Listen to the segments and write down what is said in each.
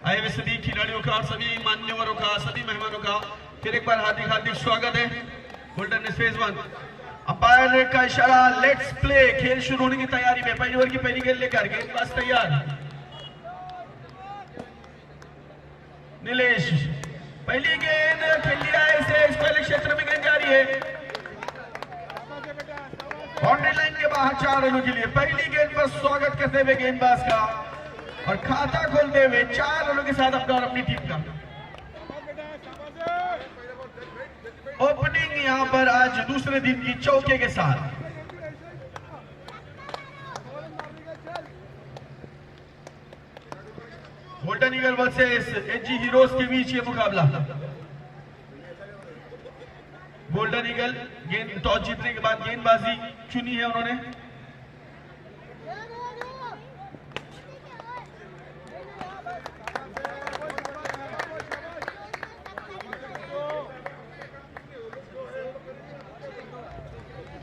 आए हुए सभी खिलाड़ियों का, सभी मान्यवरों का, सभी मेहमानों का फिर एक बार हार्दिक हार्दिक स्वागत है। गोल्डन फेज 1 अंपायर का इशारा, लेट्स प्ले। खेल शुरू होने की तैयारी में, पहली ओवर की पहली गेंद लेकर गेंदबाज तैयार। नीलेश पहली गेंद खेल लिया है, इसे इस पहले क्षेत्र में गेंद जा रही है बाउंड्री लाइन के बाहर 4 रनों के लिए। पहली गेंद पर स्वागत करते हुए गेंदबाज का और खाता खोलते हुए 4 रनों के साथ अपना और अपनी टीम का ओपनिंग यहां पर आज दूसरे दिन की चौके के साथ। गोल्डन ईगल वर्सेस एजी हीरोज के बीच ये मुकाबला। गोल्डन ईगल गेंद टॉस जीतने के बाद गेंदबाजी चुनी है उन्होंने।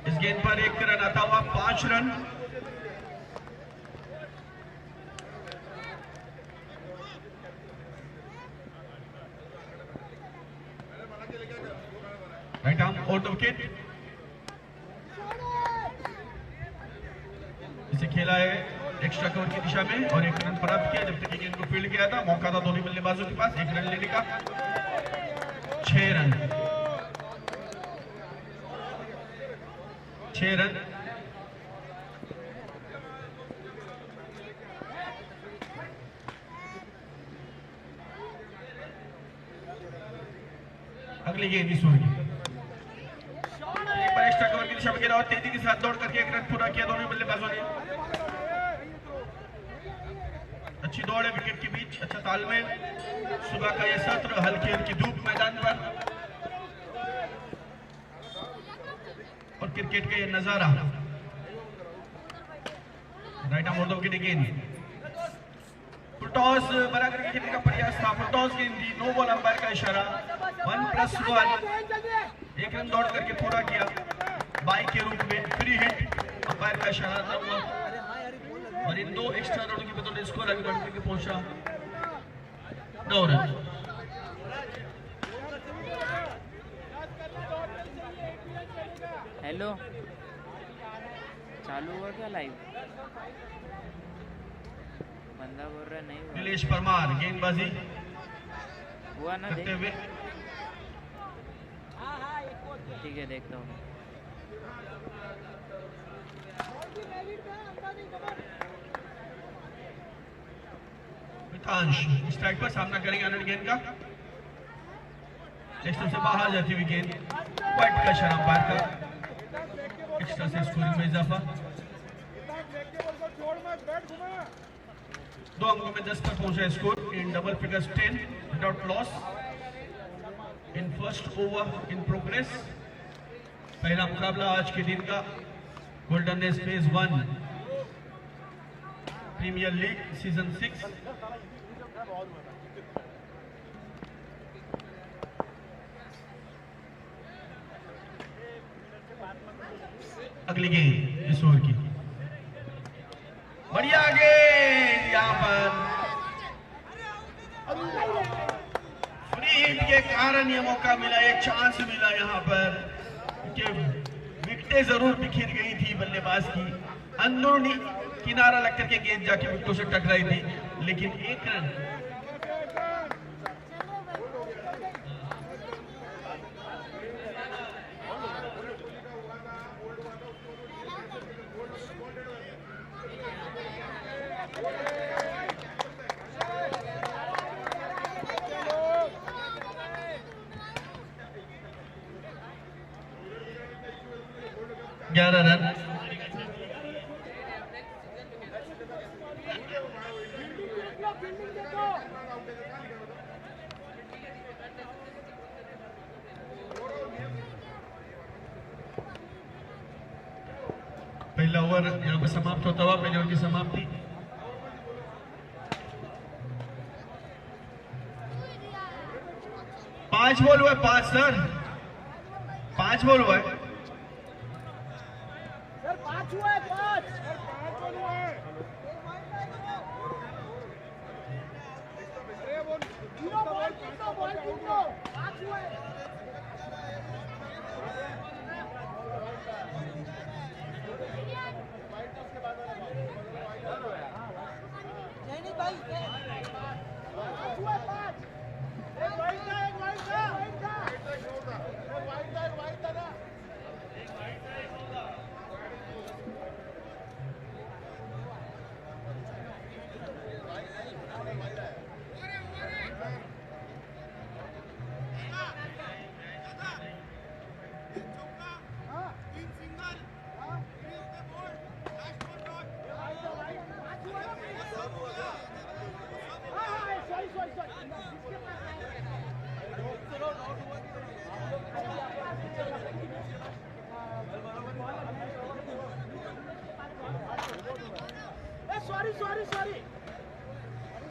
इस गेंद पर 1 रन आता हुआ 5 run. Right arm out the wicket. इसे खेला है एक्स्ट्रा कवर की दिशा में और 1 रन प्राप्त किया। जब तक ये गेंद को फील्ड किया था, मौका था दोनों बल्लेबाजों के पास 1 रन लेने का। 6 रन। अगली गेंद इस ओवर की एक्स्ट्रा कवर की दिशा में खेला और तेजी के साथ दौड़ करके 1 रन पूरा किया दोनों बल्लेबाजों ने। अच्छी दौड़ है विकेट के बीच, अच्छा तालमेल। सुबह का यह सत्र, हल्की हल्की धूप मैदान पर और क्रिकेट का यह नजारा। राइट आर्म ऑफ विकेट गेंद। फुल टॉस बना करके खेलने का प्रयास था, फुल टॉस गेंद दी। नो बॉल अंपायर का इशारा। 1+1 1 रन दौड़ करके पूरा किया बाई के रूप में। फ्री हिट अंपायर का इशारा था हुआ और इन 2 एक्स्ट्रा रनों की बदौलत स्कोर आगे बढ़ करके पहुंचा 9 रन। हेलो, चालू हुआ क्या लाइव? बंदा बोल रहा नहीं हुआ। नीलेश परमार गेंदबाजी हुआ ना, करते हुए। ठीक है, देखता हूँ। मितांश स्ट्राइक पर सामना करेंगे आनंद गेंद का। एक्स्ट्रा से बाहर जाती हुई गेंद, वाइट का इशारा अंपायर का। एक्स्ट्रा से स्कोरिंग में इजाफा। 2 अंकों में 10 तक पहुंचा score in double figures 10 without loss in first over in progress. पहला मुकाबला आज के दिन का golden days phase 1 premier league season 6। अगली गेंद इस ओवर की बढ़िया गेंद, यहां पर फ्री हिट के कारण ये मौका मिला, एक चांस मिला यहां पर कि विकेटें जरूर बिखर गई थी बल्लेबाज की। अंदरूनी किनारा लग करके गेंद जाके विकेटों से टकराई थी, लेकिन 1 रन। ग्यारह रन। पहला ओवर यहां पर समाप्त होता हुआ, पहले ओवर की समाप्ति। पांच बॉल हुआ है, 5 सर, 5 बॉल हुआ है।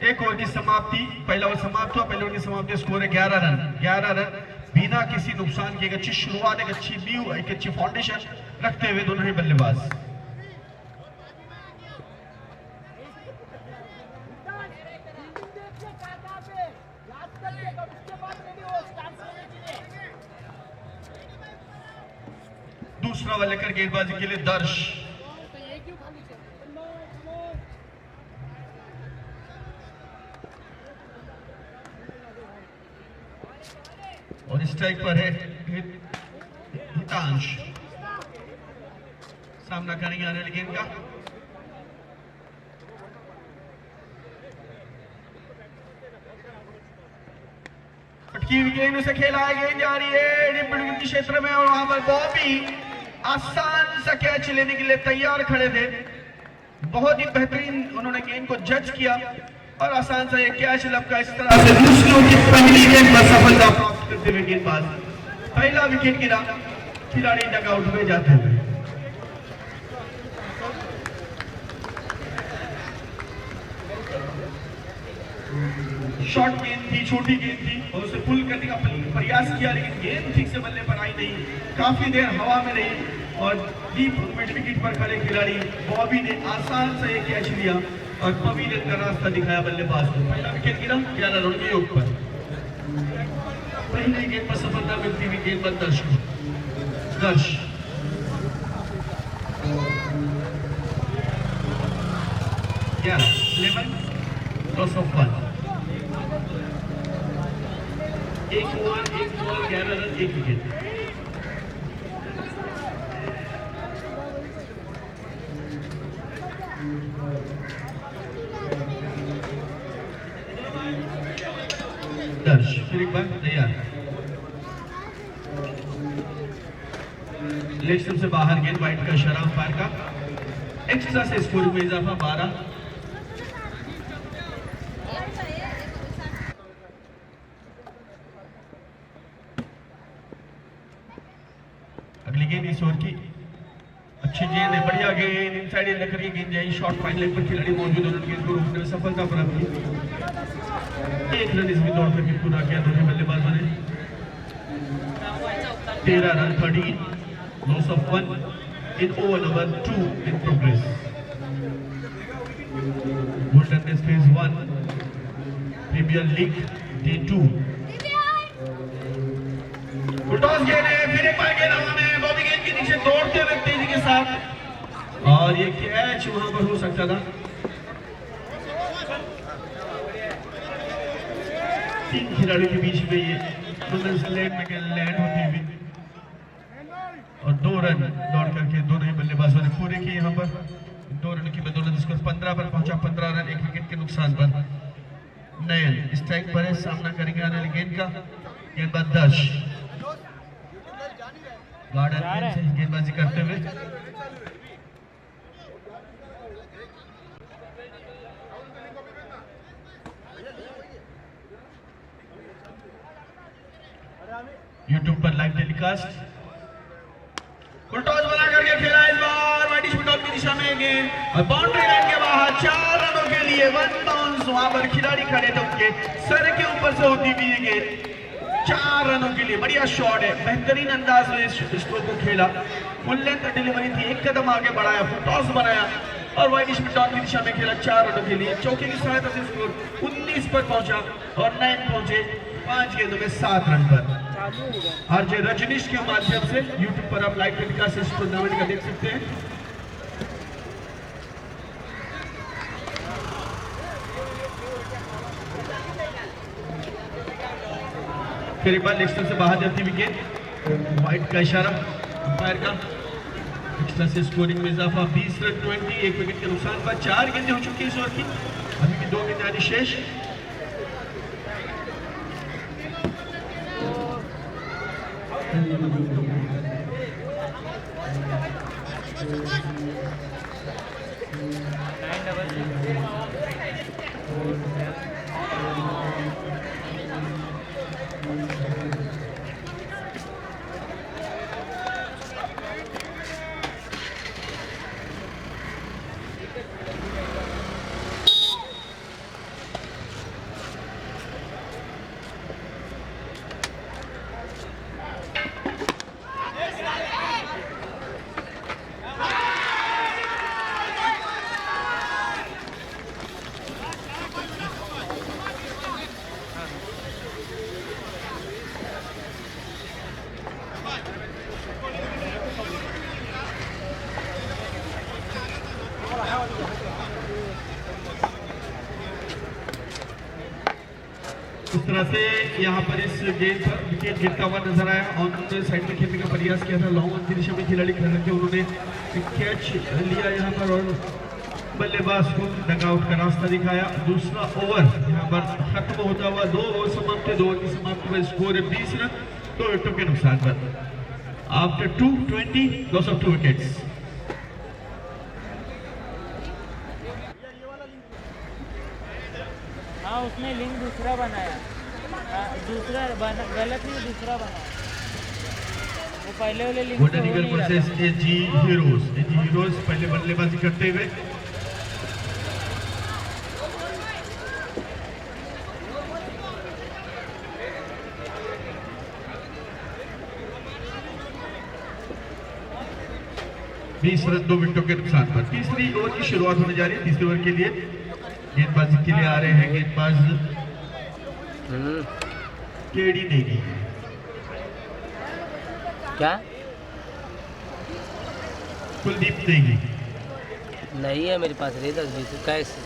एक ओवर की समाप्ति, पहला ओवर समाप्त हुआ, पहले ओवर की समाप्ति, स्कोर है 11 रन। 11 रन बिना किसी नुकसान के, एक अच्छी शुरुआत, एक अच्छी नींव, एक अच्छी फाउंडेशन रखते हुए दोनों ही बल्लेबाज। दूसरा बल्ले कर गेंदबाजी के लिए दर्श। और स्ट्राइक पर है हितांश, सामना करेंगे आने वाली गेंद का। फटकी हुई गेंद उसे खेला है, गेंद जा रही है डिप क्षेत्र में और वहां पर बॉबी आसान सा कैच लेने के लिए तैयार खड़े थे। बहुत ही बेहतरीन उन्होंने गेंद को जज किया और आसान सा ये कैच लपका। इस तरह से दूसरों की पहली गेंद पर सफलता प्राप्त करते हुए गेंदबाज पहला विकेट गिरा, खिलाड़ी डगआउट में जाते हुए। शॉर्ट गेंद थी, छोटी गेंद थी और उसे पुल करने का प्रयास किया, लेकिन गेंद ठीक से बल्ले पर आई नहीं, काफी देर हवा में रही और डीप मिड विकेट पर खड़े खिलाड़ी बॉबी ने आसान सा एक कैच लिया और पवेलियन का रास्ता दिखाया बल्लेबाज को। पहला विकेट गिरा 11 रन के योग पर। पहली गेंद पर सफलता मिलती हुई गेंद पर दर्श 11 लॉस ऑफ 1। एक ओवर, एक बॉल, 11 रन, एक विकेट। दर्श फिर एक बार तैयार, लेग स्टंप से बाहर गेंद, वाइड का इशारा अंपायर का। एक्स्ट्रा से स्कोर में इजाफा 12। अगली गेंद इस ओवर की अच्छी गेंद है, बढ़िया गेंद, इनसाइड लेकर के गेंद जाएगी, शॉर्ट फाइन लेग पर खिलाड़ी मौजूद, उन्होंने गेंद को रोकने में सफलता प्राप्त की। एक रन इसमें दौड़ करके पूरा किया दोनों बल्लेबाजों ने। 13 run, 13 loss of 1 in over number 2 in progress. Golden test phase 1 premier league day 2। Toss गेंद है, फिर एक बार गेंद हवा में, बॉबी गेंद के नीचे दौड़ते हुए तेजी के साथ और ये कैच वहां पर हो सकता था। 3 खिलाड़ियों के बीच में ये लैंड में लैंड होती हुई और 2 रन दौड़ करके दोनों ही बल्लेबाजों ने पूरे किए। यहाँ पर 2 रन की बदौलत स्कोर 15 पर पहुंचा, 15 रन, 1 विकेट के नुकसान पर। नयन स्ट्राइक पर है, सामना करेंगे आने वाली गेंद का। गेंदबाज दर्श गार्डन से गेंदबाजी करते हुए यूट्यूब पर लाइव टेलीकास्ट। टॉस बना करके खेला इस बार वाइड शॉट की दिशा में गेंद और बाउंड्री लाइन के बाहर 4 रनों के लिए 1 बाउंस। वहां पर खिलाड़ी खड़े थे, उनके सर के ऊपर से होती हुई ये गेंद 4 रनों के लिए। बढ़िया शॉट है, बेहतरीन अंदाज में इस स्ट्रोक को खेला, फुल लेंथ डिलीवरी थी, एक कदम आगे बढ़ाया, टॉस बनाया और वाइड स्मिटॉन की दिशा में खेला 4 रनों के लिए। चौके की सहायता से स्कोर 19 पर पहुंचा और 9 पहुंचे 5 गेंदों में 7 रन पर। आरजे रजनीश के माध्यम से यूट्यूब पर आप लाइव टेलीकास्ट से इस टूर्नामेंट का देख सकते हैं। फिर एक बार लेग से बाहर जाती विकेट, वाइड का इशारा अंपायर का। एक्स्ट्रा से स्कोरिंग में इजाफा 20 रन 20, 1 विकेट के नुकसान पर। 4 गेंदें हो चुकी है इस ओवर की, अभी भी 2 गेंदें आनी शेष। इस तरह से यहाँ पर इस गेंद पर विकेट गिरता हुआ नजर आया। ऑन साइड में खेलने का प्रयास किया था, लॉन्ग ऑन की दिशा में खिलाड़ी खड़े थे, उन्होंने कैच लिया यहाँ पर और बल्लेबाज को डगआउट का रास्ता दिखाया। दूसरा ओवर यहाँ पर खत्म होता हुआ, 2 ओवर समाप्त है। 2 ओवर की समाप्ति में स्कोर है 20 रन 2 विकेटों के नुकसान पर। After 220 loss of 2 wickets. हाँ, उसने लिंक दूसरा बनाया, दूसरा गलत नहीं, दूसरा बनाया। वो पहले वाले लिंक बोटैनिकल वर्सेस एजी हीरोज। एजी हीरोज पहले बल्लेबाजी करते हुए बीस रन 2 विकेटों के नुकसान पर। तीसरी ओवर की शुरुआत होने जा रही है। तीसरे ओवर के लिए गेंदबाजी के लिए आ रहे हैं गेंदबाज केडी नेगी। क्या कुलदीप नेगी नहीं है मेरे पास रे 10-20 कैसे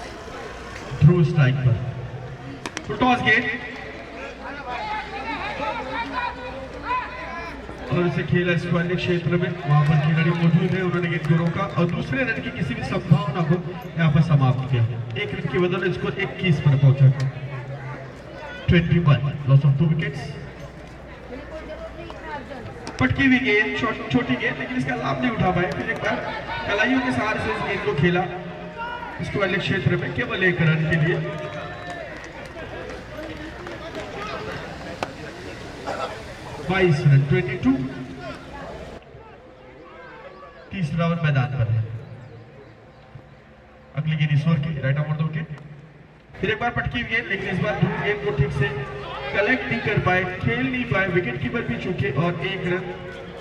थ्रू स्ट्राइक पर। टॉस गेंद और इसे खेला स्क्वायर क्षेत्र में, वहां पर खिलाड़ी मौजूद है, उन्होंने गेंद को रोका और दूसरे रन की किसी भी संभावना को यहाँ पर समाप्त किया। 1 रन की बदौलत स्कोर 21 पर पहुंचा। 21 लॉस ऑफ 2 विकेट्स। पटकी हुई गेंद, छोटी गेंद, लेकिन इसका लाभ नहीं उठा पाए। फिर एक बार कलाइयों के सहारे से इस गेंद को खेला स्क्वायर क्षेत्र में, केवल 1 रन के लिए। बाईस रन 22। तीसरा ओवर मैदान पर है। अगली गेंद इस ओवर की राइट आर्म ऑन विकेट। फिर एक बार पटकी गेंद, लेकिन इस बार ध्रुव गेंद को ठीक से कलेक्ट नहीं कर पाए, खेल नहीं पाए। विकेट कीपर भी चूके और 1 रन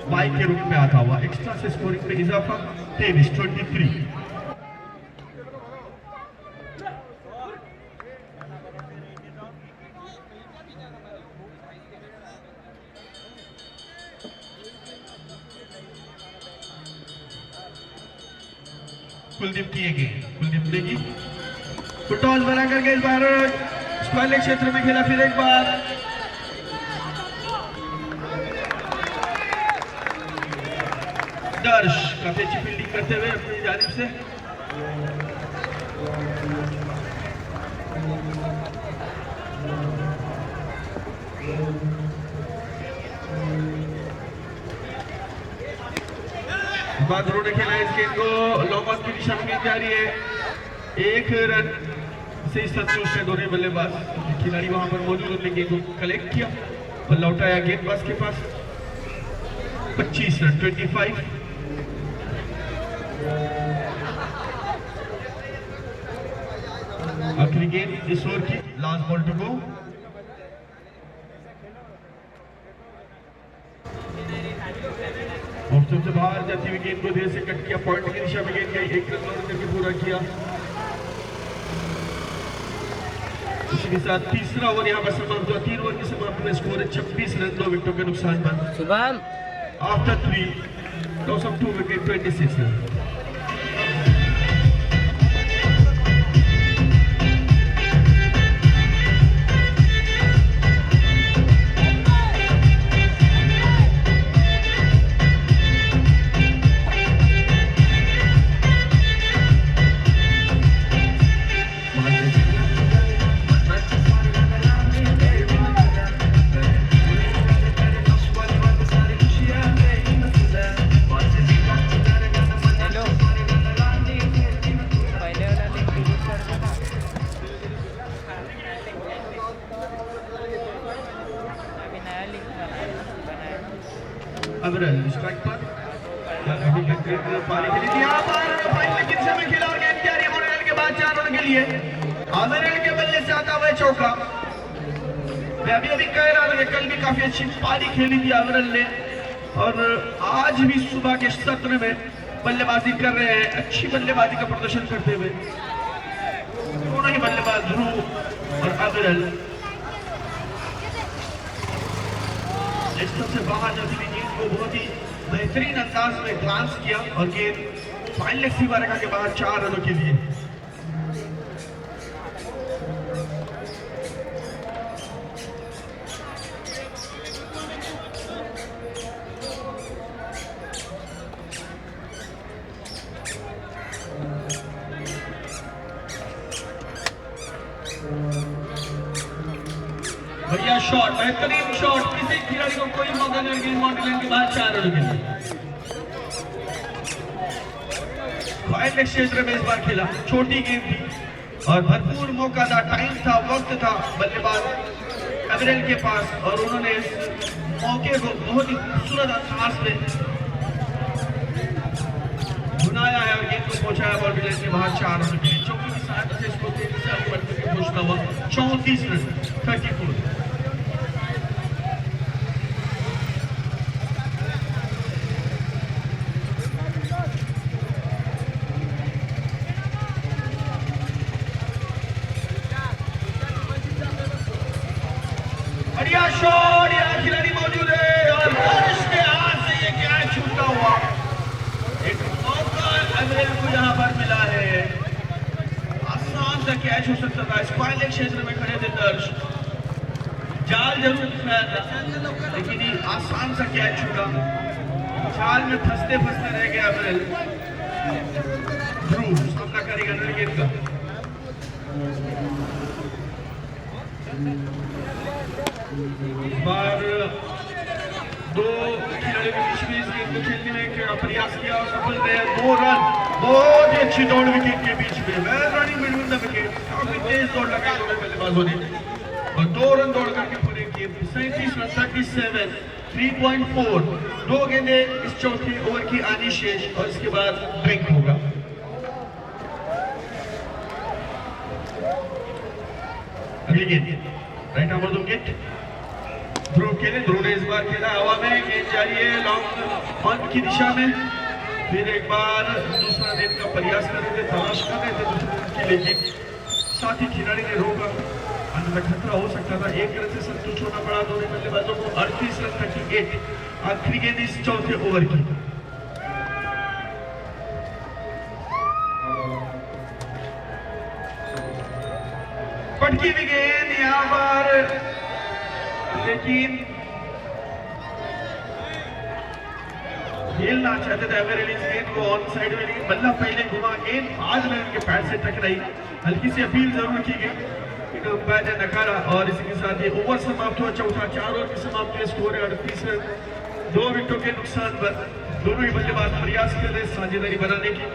बाइक के रूप में आता हुआ। एक्स्ट्रा से स्कोरिंग में इजाफा 23 कुलदीप की गेंद, कुलदीप नेगी टॉस बना करके इस बार स्क्वायर क्षेत्र में खेला। फिर एक बार दर्श काफी अच्छी फील्डिंग करते हुए अपनी जानिब से। बहादुर ने खेला इस गेंद को, लॉन्ग ऑन की दिशा में गेंद जा रही है। 1 रन से संतुष्ट है दोनों बल्लेबाज। खिलाड़ी वहां पर मौजूद, उन्होंने गेंद को कलेक्ट किया और लौटाया गेंदबाज के पास। 25 रन 25। आखिरी गेंद इस ओवर की, last ball to go. Stump से बाहर जाती हुई गेंद को देर से कट किया, पॉइंट की दिशा में गेंद गई, एक रन दौड़ करके पूरा किया। इसी के साथ तीसरा ओवर यहाँ पर समाप्त हुआ। 3 ओवर की समाप्ति में स्कोर है 26 रन 2 विकेटों के नुकसान पर। Shubham after 3 loss of 2 wicket 26 run. Hello, पहले वाला लिंक डिलीट कर देना। अभी नया लिंक बनाया। अविरल स्ट्राइक पर अभी पारी के लिए यहाँ पर फाइनल किस समय खेला और गेंद क्या रही है के बाद 4 रन के लिए अविरल के बल्ले से आता हुआ चौका। मैं अभी कह रहा था कल भी काफी अच्छी पारी खेली थी अविरल ने और आज भी सुबह के सत्र में बल्लेबाजी कर रहे हैं, अच्छी बल्लेबाजी का प्रदर्शन करते हुए दोनों ही बल्लेबाज ध्रुव और अविरल। से बाहर जाती हुई गेंद को बहुत ही बेहतरीन अंदाज में ग्लांस किया और गेंद फाइनल सीमा रेखा के बाहर 4 रनों के लिए। बढ़िया शॉट, बेहतरीन शॉट, किसी खिलाड़ी को कोई मौका नहीं गेंद बाउंड्री लाइन के बाहर 4 रनों के लिए। फाइनल क्षेत्र में इस बार खेला, छोटी गेंद थी और भरपूर मौका था, टाइम था, वक्त था बल्लेबाज अविरल के पास और उन्होंने इस मौके को बहुत ही खूबसूरत अंदाज में बुनाया है और गेंद को पहुंचाया बाउंड्री लाइन के बाहर 4 रनों के लिए। चौकी की सहायता से इसको तेजी से आगे बढ़ते हुए पहुंचता हुआ 34 रन 34। बढ़िया शॉट, यहाँ खिलाड़ी मौजूद है और उसके हाथ से ये क्या छूटा हुआ। एक मौका अविरल को यहाँ पर मिला है, आसान सा कैच हो सकता था। फाइनल क्षेत्र में खड़े थे दर्श, जाल जरूर था लेकिन ये आसान सा कैच छूटा, जाल में फंसते फंसते रह गया अविरल। ध्रुव सामना करेगा गेंद का। इस बार 2 खिलाड़ियों के बीच में इस गेंद को खेलने में प्रयास किया और सफल रहे। 2 रन, बहुत ही अच्छी दौड़ विकेट के बीच में, well running between the wicket, काफी तेज दौड़ लगाई दोनों बल्लेबाजों ने और 2 रन दौड़ करके पूरे गेम 37 रन 37 3.4। 2 गेंदें इस चौथे ओवर की आनी शेष और इसके बाद ब्रेक होगा। अगली गेंद राइट आर्म विकेट, ध्रुव खेले, ध्रुव ने इस बार खेला हवा में, गेंद जारी है लॉन्ग ऑन की दिशा में। फिर एक बार दूसरा गेंद का प्रयास कर रहे थे, तलाश कर रहे थे दूसरे की, लेकिन साथ ही खिलाड़ी ने रोका, अंत में खतरा हो सकता था। 1 रन से संतुष्ट होना पड़ा दोनों बल्लेबाजों को। 38 रन 38 आखिरी गेंद इस चौथे ओवर की। पटकी भी गेंद यहाँ पर, लेकिन खेलना चाहते थे अविरल इस गेंद को ऑन साइड में, लेकिन बल्ला पहले घुमा, गेंद आज के पैर से टकराई। हल्की सी अपील जरूर की गई, अंपायर ने नकारा और इसी के साथ ये ओवर समाप्त हुआ। चौथा 4 ओवर की समाप्ति, स्कोर है 38 रन 2 विकेटों के नुकसान पर। दोनों ही बल्लेबाज प्रयास कर रहे साझेदारी बनाने की।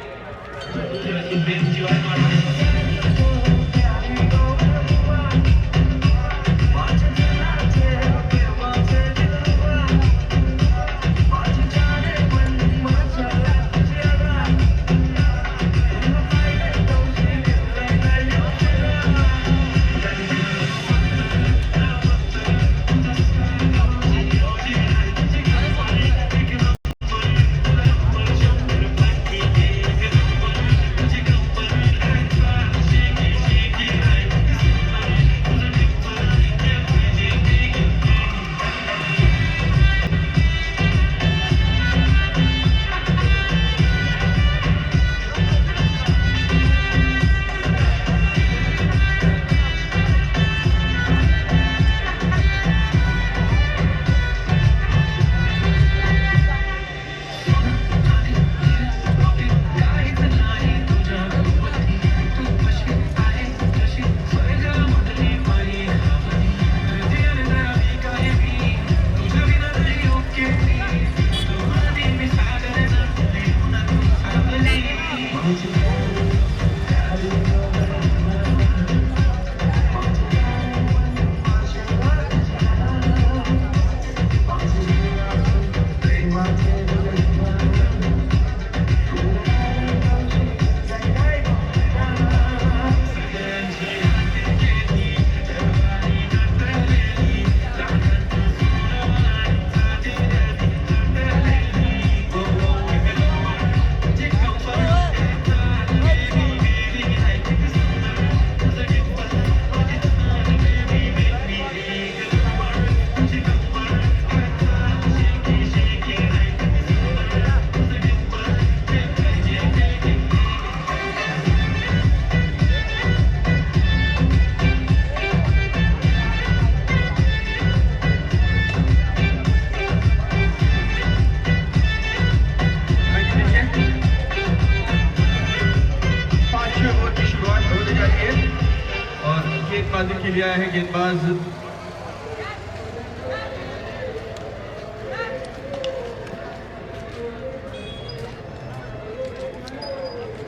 गेंदबाजी के लिए आया है गेंदबाज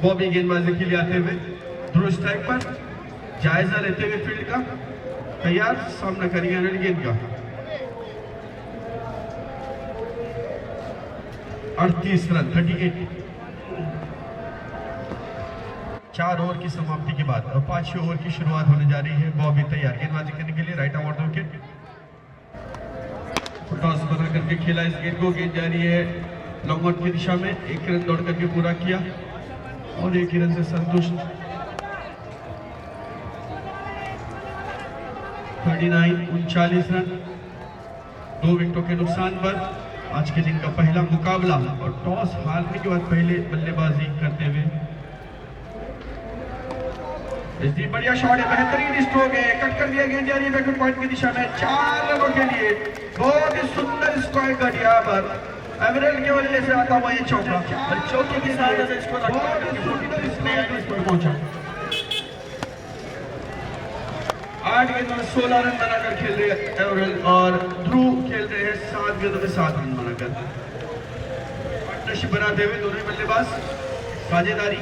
बॉबी गेंदबाजी के लिए आते हुए ध्रुव स्ट्राइक पर जायजा लेते हुए फील्ड का तैयार सामना करेंगे रन गेंद का 38 रन 38 4 ओवर की समाप्ति के बाद अब 5वें ओवर की शुरुआत होने जा रही है। बॉबी तैयार गेंदबाजी करने के लिए राइट आउट विकेट टॉस बना करके खेला इस गेंद को। गेंद जा रही है लॉन्ग आउट की दिशा में, 1 रन दौड़ करके पूरा किया और 1 रन से संतुष्ट। 39 रन 2 विकेटों के नुकसान पर आज के दिन का पहला मुकाबला और टॉस हारने के बाद पहले बल्लेबाजी करते हुए बढ़िया शॉट है, बेहतरीन स्ट्रोक है, कट कर दिया गेंद जा रही है बैकवर्ड पॉइंट की दिशा में 4 रनों के लिए। बहुत ही सुंदर स्ट्राइक का दिया पर एवरेल के वजह से आता हुआ ये चौका और चौके के साथ पहुंचा। 8 गेंदों में 16 रन बनाकर खेल रहे हैं एवरेल और ध्रुव खेल रहे हैं 7 गेंदों में 7 रन बनाकर। पार्टनरशिप बनाते हुए दोनों ही बल्लेबाज साझेदारी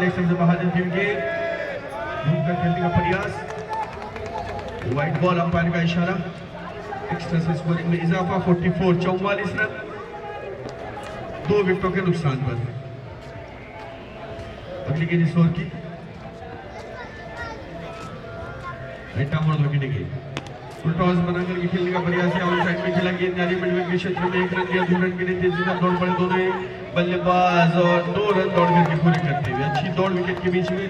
लेग से बाहर खेल के घूमकर खेलने का प्रयास। व्हाइट बॉल अंपायर का इशारा। एक्स्ट्रा से स्कोरिंग में इजाफा 44 रन 2 विकेटों के नुकसान पर। अगली गेंद इस ओवर की फुल टॉस बनाकर के खेलने का प्रयास है। आउट साइड में खेला गेंद जारी मिडविकेट के क्षेत्र में 1 रन दिया। 2 रन के लिए तेजी से दौड़ पड़े दोनों बल्लेबाज और 2 रन दौड़ करके पूरे करते हुए अच्छी दौड़ विकेट के बीच में।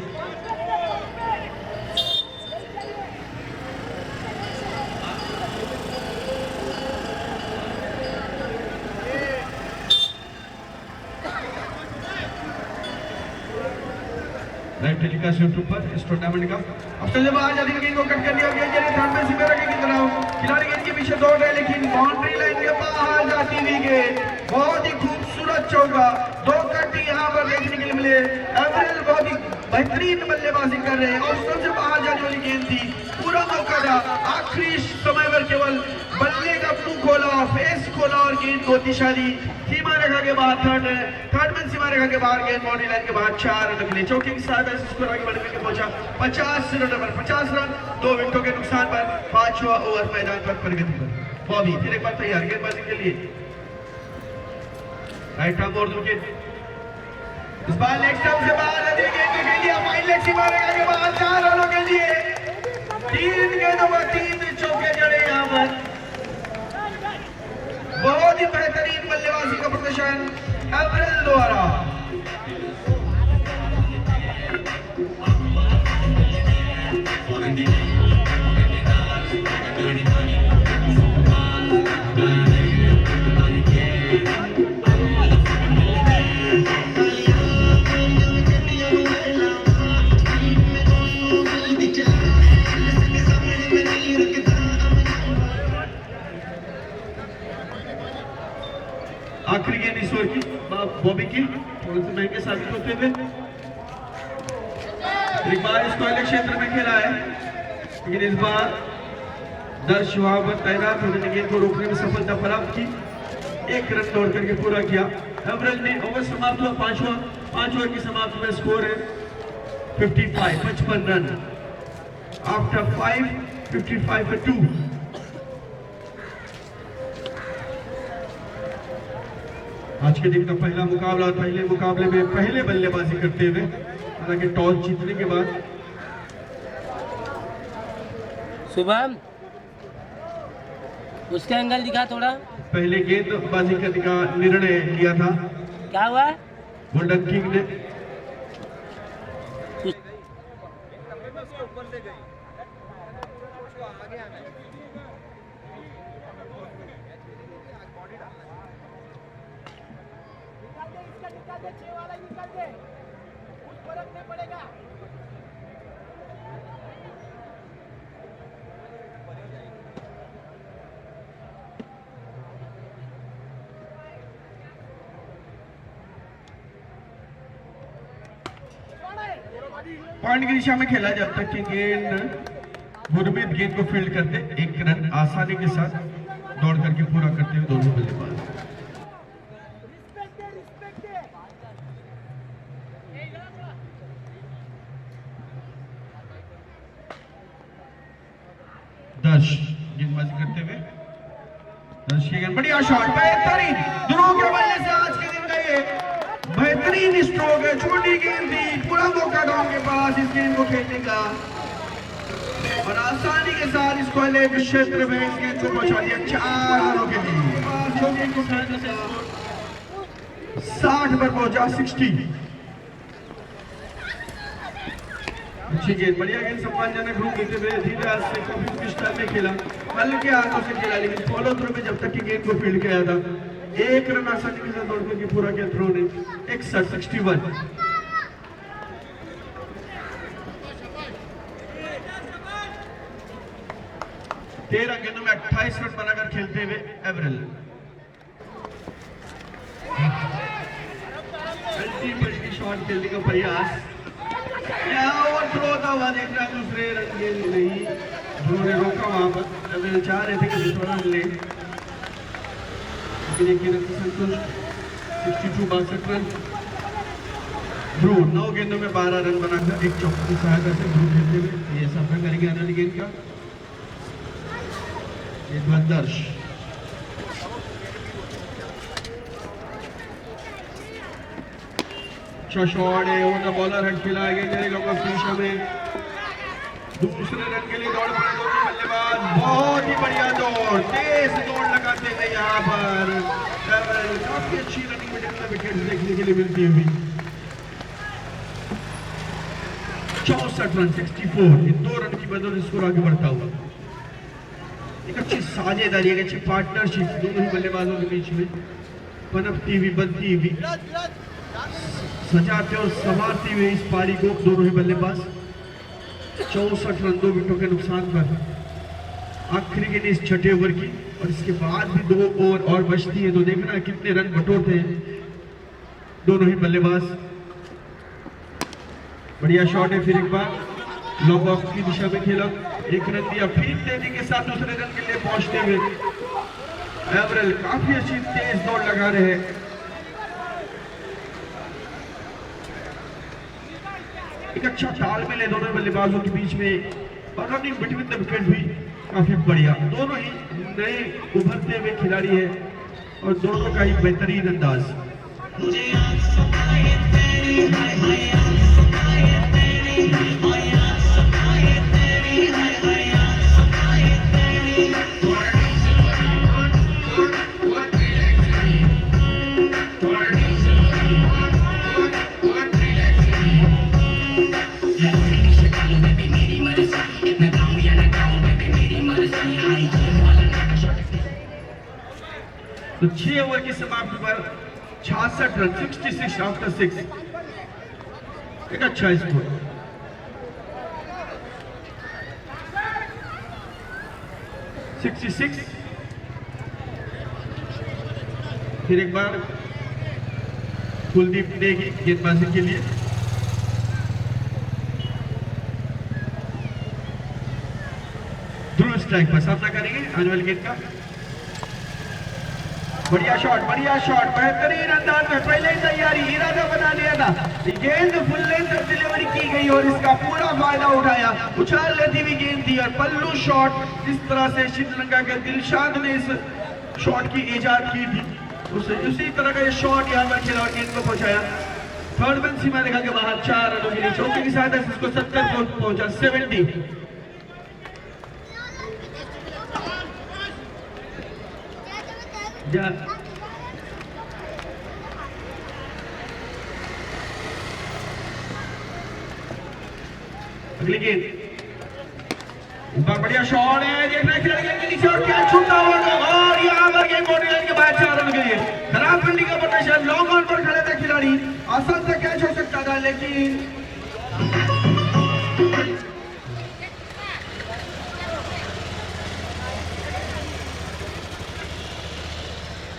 लाइव टेलीकास्ट यूट्यूब पर इस टूर्नामेंट का आज अधिक गेंद को कट कर दिया गया। थर्ड में सीमेरा की तरफ खिलाड़ी गेंद के पीछे दौड़ रहे लेकिन बाउंड्री लाइन के बाहर जाती हुई गेंद। बहुत ही खूबसूरत चौका 2 कट यहाँ पर देखने के लिए मिले। एवरेल बहुत ही बेहतरीन बल्लेबाजी कर रहे हैं और सबसे बाहर जाने वाली गेंद थी। पूरा मौका था, आखिरी समय पर केवल बल्ले का मुंह खोला, फेस खोला और गेंद को दिशा दी सीमा रेखा के बाहर। थर्ड में सीमा रेखा के बाहर गेंद बाउंड्री लाइन के बाहर 4 रन के लिए। चौके के साथ स्कोर आगे बढ़ने के पहुंचा 50 रन पर 50 रन 2 विकेटों के नुकसान पर। 5वां ओवर मैदान पर प्रगति पर। बॉबी फिर एक बार तैयार गेंदबाजी के लिए राइट आर्म और विकेट। इस बार लेग स्टंप से बाहर गेंद को खेल दिया फाइन लेग सीमा रेखा के बाहर 4 रनों के लिए। 3 गेंदों पर 3 चौके जड़े यहाँ पर। बहुत ही बेहतरीन बल्लेबाजी का प्रदर्शन एवरेल द्वारा। आखिरी गेंद इस ओवर की बॉबी की थोड़े से महंगे साबित होते हुए। एक बार इसको अलग क्षेत्र में खेला है लेकिन इस बार दर्श वहां पर तैनात होने गेंद को रोकने में सफलता प्राप्त की। 1 रन दौड़ करके पूरा किया। एवरेज ने ओवर समाप्त हुआ 5 ओवर की समाप्ति में स्कोर है 55 रन आफ्टर 55 for 2। आज के दिन का पहला मुकाबला, पहले मुकाबले में पहले बल्लेबाजी करते हुए हालांकि टॉस जीतने के बाद। शुभम उसका एंगल दिखा थोड़ा। पहले गेंदबाजी करने का निर्णय लिया था क्या हुआ गोल्डन किंग ने। पॉइंट की दिशा में खेला जब तक कि गेंद गुरमीत गेंद को फील्ड करते, एक रन आसानी के साथ दौड़ करके पूरा करते हुए दोनों बल्लेबाज। दर्श गेंदबाजी करते हुए, दर्श की गेंद, बढ़िया शॉट, बेहतरीन ध्रुव के बल्ले से आज के दिन का ये बेहतरीन स्ट्रोक है। छोटी गेंद थी, पूरा मौका था उनके पास इस गेंद को खेलने का और आसानी के साथ इसको लेग क्षेत्र में इस गेंद को पहुंचा दिया 4 रनों के लिए। 60 पर पहुंचा, 60। अच्छी गेंद, बढ़िया गेंद, सम्मानजनक रूप देते हुए धीरे हाथ से काफी स्टाइल में खेला, हल्के हाथों से खेला, लेकिन फॉलो थ्रू में जब तक कि गेंद को फील्ड किया था, एक रन आसानी के साथ दौड़ करके पूरा किया थ्रो ने। 61। 13 गेंदों में 28 रन बनाकर खेलते हुए एवरेल। अल्टीमेट की शॉट खेलने का प्रयास, और थ्रो था वहां, देख रहा दूसरे रन गेंद नहीं, ध्रुव ने रोका वहां पर। एवरेल चाह रहे थे कि थोड़ा रन ले, लेकिन एक गेंद से संतुष्ट। 62 62 रन। ध्रुव 9 गेंदों में 12 रन बनाकर एक चौके की सहायता से ध्रुव खेलते हुए ये सफर करेंगे आने वाली गेंद का। एक बार दर्श, अच्छा शॉट है, वो द बॉलर हट खेला है, गेंद लोगों फिनिशर में दूसरे रन के लिए दौड़ पड़े दोनों बल्लेबाज। बहुत ही बढ़िया दौड़, तेज दौड़ लगाते हैं यहाँ पर, काफी अच्छी रनिंग में विकेट देखने के लिए मिलती हुई। 64 रन, 64, इन 2 रन की बदौलत स्कोर आगे बढ़ता हुआ। एक अच्छी साझेदारी, एक अच्छी पार्टनरशिप दोनों ही बल्लेबाजों के बीच में पनपती हुई, बनती हुई, सजाते और संवारते हुए इस पारी को दोनों ही बल्लेबाज। 64 रन 2 विकेटों के नुकसान पर आखिरी गेंद इस छठे ओवर की, और इसके बाद भी 2 ओवर और बचती है, तो देखना कितने रन बटोरते हैं दोनों ही बल्लेबाज। बढ़िया शॉट है, फिर एक बार लॉन्ग ऑफ की दिशा में खेला, एक रन दिया, फिर तेजी के साथ दूसरे रन के लिए पहुंचते हुए एवरेल काफी अच्छी तेज दौड़ लगा रहे हैं। एक अच्छा तालमेल है दोनों बल्लेबाजों के बीच में, और रनिंग बिटवीन द विकेट भी काफी बढ़िया। दोनों ही नए उभरते हुए खिलाड़ी है और दोनों का ही बेहतरीन अंदाज। तो 6 ओवर की समाप्ति पर 66 रन, 66 आफ्टर 6, एक अच्छा स्कोर। फिर एक बार कुलदीप ने गेंदबाजी के लिए, ध्रुव स्ट्राइक पर सामना करेंगे आने वाली गेंद का। बढ़िया शॉट, बेहतरीन अंदाज में पहले ही तैयारी, इरादा बना लिया था, गेंद फुल लेंथ डिलीवरी की गई और इसका पूरा फायदा उठाया, उछाल लेती हुई गेंद थी और पल्लू शॉट जिस तरह से श्रीलंका के दिलशाद ने इस शॉट की इजाद की थी, उसी तरह का ये शॉट यहाँ पर खेला और गेंद को पहुंचाया थर्ड मैन सीमा रेखा के बाहर। 4 रनों के लिए चौके की सहायता से इसको 70 को पहुंचा, 70। अगली गेंद, बढ़िया शॉट है, देखना खिलाड़ी के नीचे और क्या छूटा हुआ, और यहाँ पर गेंद बाउंड्री लाइन के बाहर 4 रन के लिए। खराब फील्डिंग का प्रदर्शन, लॉन्ग ऑन पर खड़े थे खिलाड़ी, आसान से कैच हो सकता था, लेकिन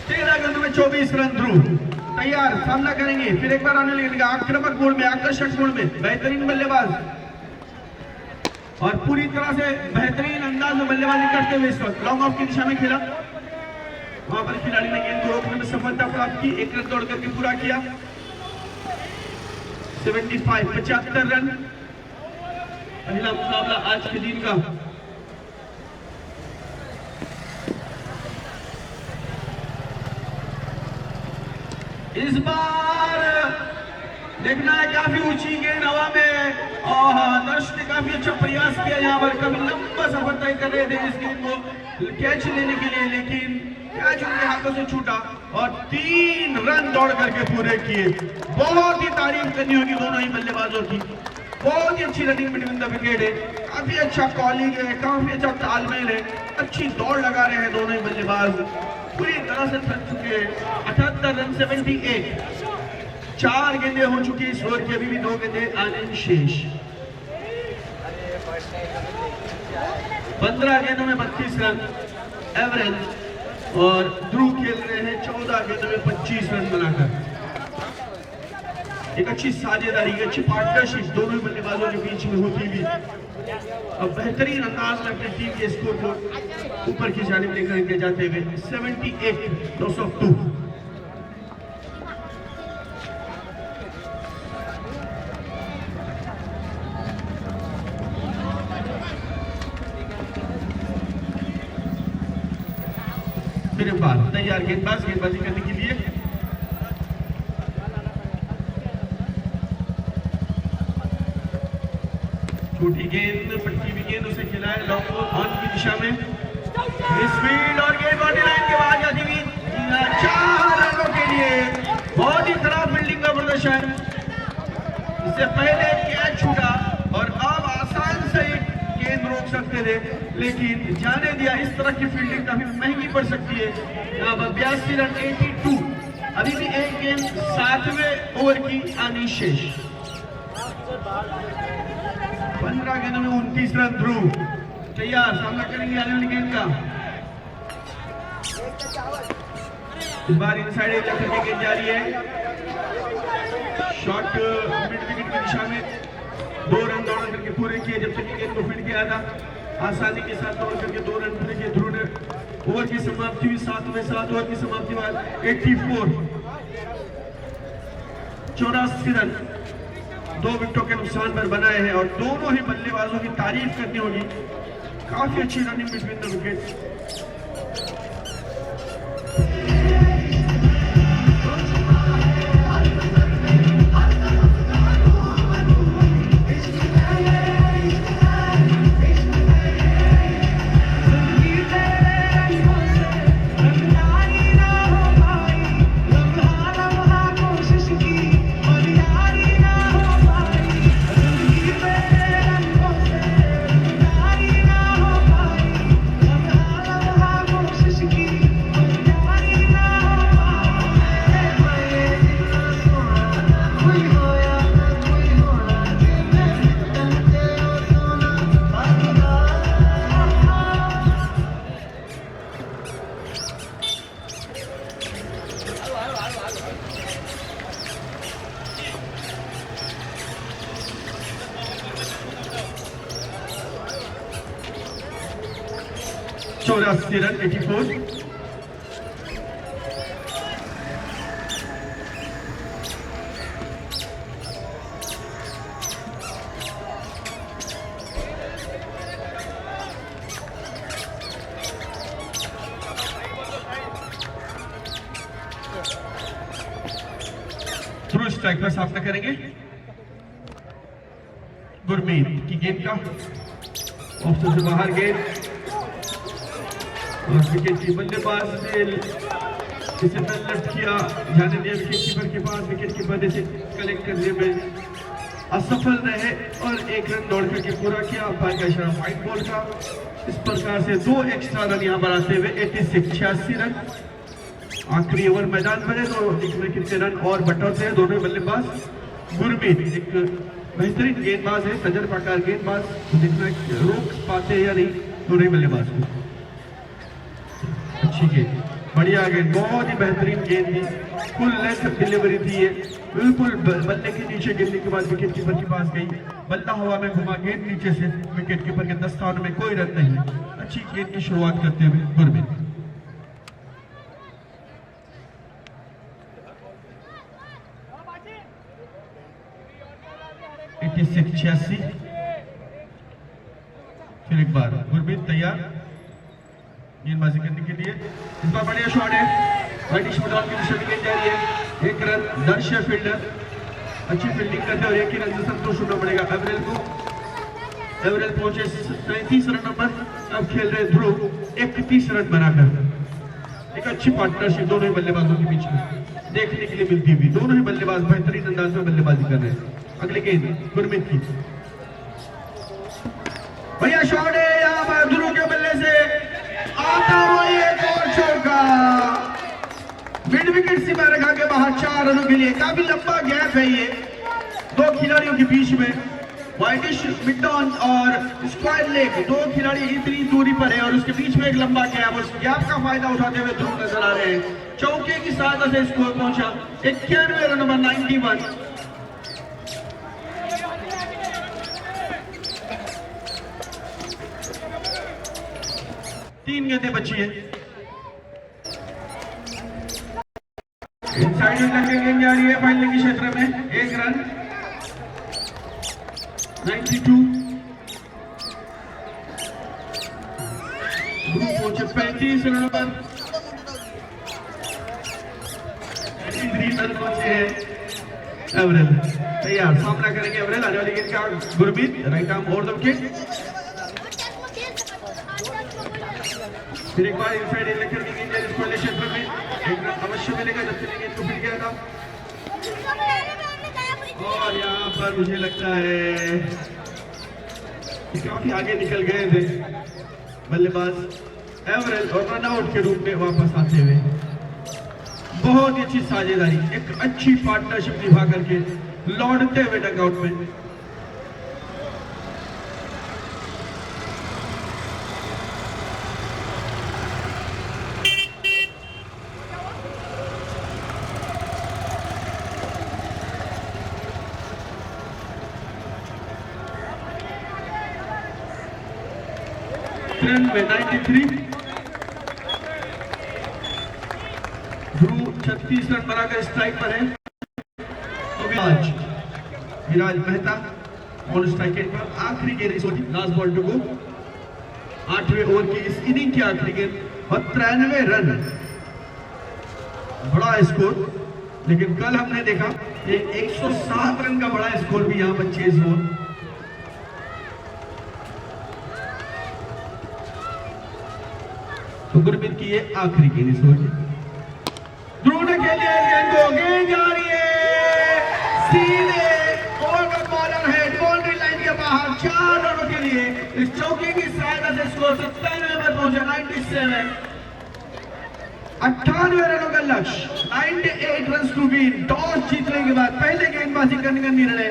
तेरह गेंदों में 24 रन ध्रुव तैयार, सामना करेंगे, फिर एक बार आने लगेगा आक्रामक मोड में, आकर्षक मोड में। बेहतरीन बल्लेबाज और पूरी तरह से बेहतरीन अंदाज में बल्लेबाजी करते हुए इस वक्त लॉन्ग ऑफ की दिशा में खेला। वहां पर खिलाड़ी ने गेंद को रोकने में सफलता प्राप्त की, एक रन दौड़ करके पूरा किया। 75 रन पहला मुकाबला आज के दिन का। इस बार देखना है, काफी ऊंची गेंद हवा में और दर्शक ने काफी अच्छा प्रयास किया यहाँ पर, कभी लंबा सफर तय कर रहे थे इस गेंद को कैच लेने के लिए, लेकिन कैच उनके हाथों से छूटा और 3 रन दौड़ करके पूरे किए। बहुत ही तारीफ करनी होगी दोनों ही बल्लेबाजों की, बहुत ही अच्छी रनिंग बिटवीन द विकेट है, काफी अच्छा कॉलिंग है, काफी अच्छा तालमेल है, अच्छी दौड़ लगा रहे हैं दोनों ही बल्लेबाज, पूरी तरह से थक चुके हैं। 78 रन 78, 4 गेंदें हो चुकी इस ओवर की, अभी भी 2 गेंदें आने शेष। 15 गेंदों में 32 रन एवरेज और ध्रुव खेल रहे हैं 14 गेंदों में 25 रन बनाकर। एक अच्छी साझेदारी, अच्छी पार्टनरशिप दोनों ही बल्लेबाजों के बीच में होती हुई और बेहतरीन अंदाज में अपनी टीम के स्कोर को ऊपर की जानिब लेकर के जाते हुए 78-202। फिर एक बार तैयार गेंदबाज गेंदबाजी करने के लिए। छोटी गेंद, पट्टी भी गेंद उसे खिलाए लॉन्ग ऑन की दिशा में, स्पीड और गेंद बॉडी लाइन के बाद जाती हुई 4 रनों के लिए। बहुत ही खराब फील्डिंग का प्रदर्शन, इससे पहले कैच छूटा और अब आसान से गेंद रोक सकते थे, लेकिन जाने दिया। इस तरह की फील्डिंग काफी महंगी पड़ सकती है। यहाँ पर 82 रन 82, अभी भी एक गेंद 7वें ओवर की आनी शेष। 15 गेंदों में 29 रन। ध्रुव तैयार, सामना करेंगे आने वाली गेंद का। इस बार इनसाइड एरिया करके गेंद जारी है, शॉट मिड विकेट की दिशा में 2 रन दौड़ करके पूरे किए। जब तक गेंद को फील्ड किया था, आसानी के साथ दौड़ करके 2 रन पूरे किए। ध्रुव ने ओवर की समाप्ति हुई 7 ओवर की समाप्ति बाद 84, 84 रन 2 विकेटों के नुकसान पर बनाए हैं और दोनों ही बल्लेबाजों की तारीफ करनी होगी, काफी अच्छी रनिंग बिटवीन द विकेट। चौरासी रन 84। थ्रू स्ट्राइक पर सामना करेंगे गुरमीत की गेंद का, ऑप्शन से बाहर गेंद और विकेट की बल्लेबाज ने इसे लेफ्ट किया, जाने दिया विकेट कीपर के पास। विकेट कीपर इसे कलेक्ट करने में असफल रहे और 1 रन दौड़ करके पूरा किया। अंपायर का इशारा व्हाइट बॉल का। इस प्रकार से 2 एक्स्ट्रा रन यहाँ पर आते हुए 86 रन। आखिरी ओवर मैदान में है तो इसमें कितने रन और बटौते हैं दोनों बल्लेबाज। गुरमीत एक बेहतरीन गेंदबाज है, तजर्बाकार गेंदबाज, देखना रोक पाते हैं या नहीं दोनों बल्लेबाज को। अच्छी गेंद बढ़िया गेंद, बहुत ही बेहतरीन गेंद थी, फुल लेंथ डिलीवरी थी ये, बिल्कुल बल्ले के नीचे गिरने के बाद विकेट कीपर के पास गई, बल्ला हवा में घुमा, गेंद नीचे से, विकेट कीपर के दस्तान में कोई रन नहीं। अच्छी गेंद की शुरुआत करते हुए गुरमीत। छियासी। फिर एक बार गुरमीत तैयार गेंदबाजी करने के लिए, इस बार बढ़िया शॉट है, की दिशा में गेंद जा रही है, एक रन, दर्श फील्डर अच्छी फील्डिंग करते हुए एक ही रन से संतोष होना पड़ेगा एवरेल को। एवरेल पहुंचे 37 रन पर, अब खेल रहे ध्रुव 31 रन बनाकर। एक अच्छी पार्टनरशिप दोनों ही बल्लेबाजों के बीच में देखने के लिए मिलती हुई, दोनों ही बल्लेबाज बेहतरीन अंदाज में बल्लेबाजी कर रहे हैं। अगली गेंद गुरमीत की, भैया शॉट है यहाँ पर ध्रुव के बल्ले से आता हुआ एक और चौका, मिड विकेट सीमा रेखा के बाहर 4 रनों के लिए। काफी लंबा गैप है ये दो खिलाड़ियों के बीच में, वाइटिश मिडॉन और स्क्वायर लेग, दो खिलाड़ी इतनी दूरी पर है और उसके बीच में एक लंबा गैप, उस गैप का फायदा उठाते हुए ध्रुव नजर आ रहे हैं। चौके की सहायता से स्कोर पहुंचा 91 रन नंबर 91। तीन गेंदें बची है, इनसाइड लगे गेंद जा रही है फाइनल के क्षेत्र में, एक रन 92। पहुंचे 35 रनों पर, 33 रन पहुंचे हैं एवरेल। तैयार, सामना करेंगे एवरेल, आने वाली गेंद का Gurmeet, right arm over the wicket. फिर एक बार इनसाइड लेकर की गेंद इसको क्षेत्र में, एक रन अवश्य मिलेगा जब से गेंद को फिर गया था। और यहाँ पर मुझे लगता है काफी आगे निकल गए थे बल्लेबाज एवरेल और रन आउट के रूप में वापस आते हुए। बहुत ही अच्छी साझेदारी, एक अच्छी पार्टनरशिप निभा करके लौटते हुए डगआउट में। में 93, ध्रुव 36 रन बनाकर स्ट्राइक पर है। तो विराज मेहता ऑन स्ट्राइक पर, आखिरी गेंद लास्ट बॉल टू गो, 8वें ओवर की इस इनिंग की आखिरी गेंद और 93 रन, बड़ा स्कोर। लेकिन कल हमने देखा ये 107 रन का बड़ा स्कोर भी यहाँ पर चेज हुआ। तो गुरमीत की ये आखिरी गेंद इस ओवर की, ध्रुव ने खेली है गेंद को, गेंद जा रही है सीधे ओवर का बॉलर है बाउंड्री लाइन के बाहर, 4 रनों के लिए। इस चौके की सहायता से स्कोर 97 पर पहुंचा 97, 98 रनों का लक्ष्य, 98 रन टू विन। टॉस जीतने के बाद पहले गेंदबाजी करने का निर्णय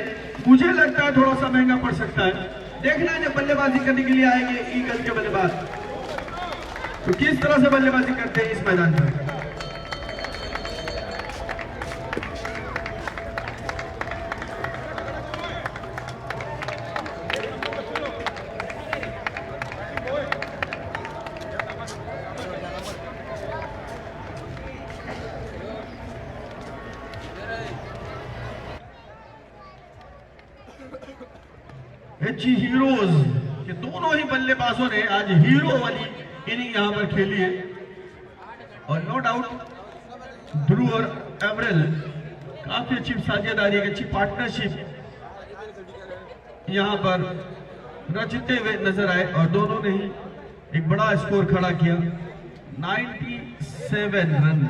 मुझे लगता है थोड़ा सा महंगा पड़ सकता है। देखना है जब बल्लेबाजी करने के लिए आएंगे ईगल के बल्लेबाज तो किस तरह से बल्लेबाजी करते हैं इस मैदान पर। हीरोज के दोनों ही बल्लेबाजों ने आज हीरो वाली इनिंग यहां पर खेली है और नो डाउट ध्रुव और एवरेल काफी अच्छी साझेदारी, अच्छी पार्टनरशिप यहां पर रचते हुए नजर आए और दोनों ने ही एक बड़ा स्कोर खड़ा किया, 97 run.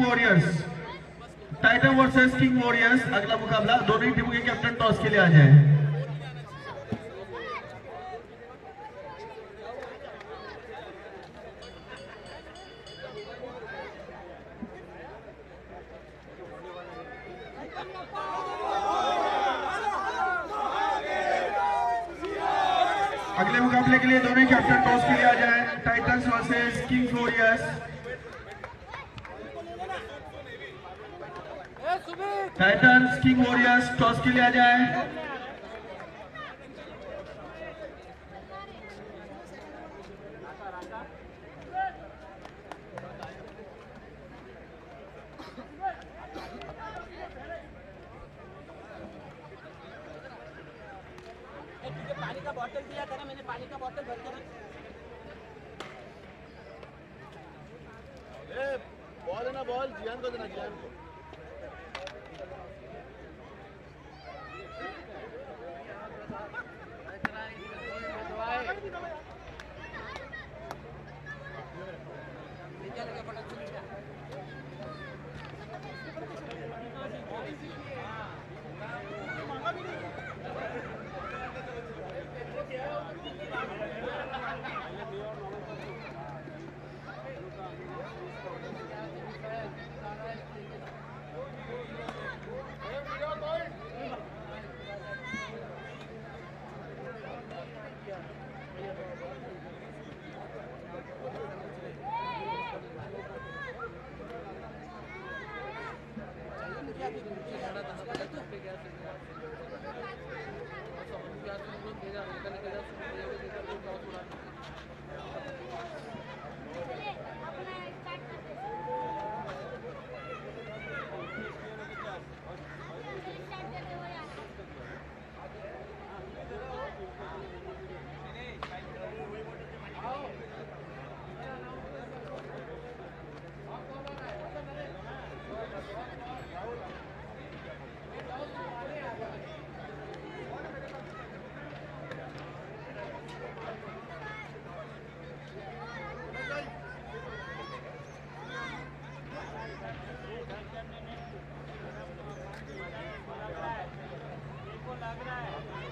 King warriors. Titan versus king warriors अगला मुकाबला। दोनों ही टीमों के कैप्टन टॉस के लिए आ जाए। अगले मुकाबले के लिए दोनों कैप्टन टॉस के लिए आ जाए। Titans versus king warriors. Titans king warriors toss के लिए आ जाए। पानी का बोतल दिया था ना, मैंने पानी का बोतल भर के बॉल है ना, बॉल जियान को देना, जियान को।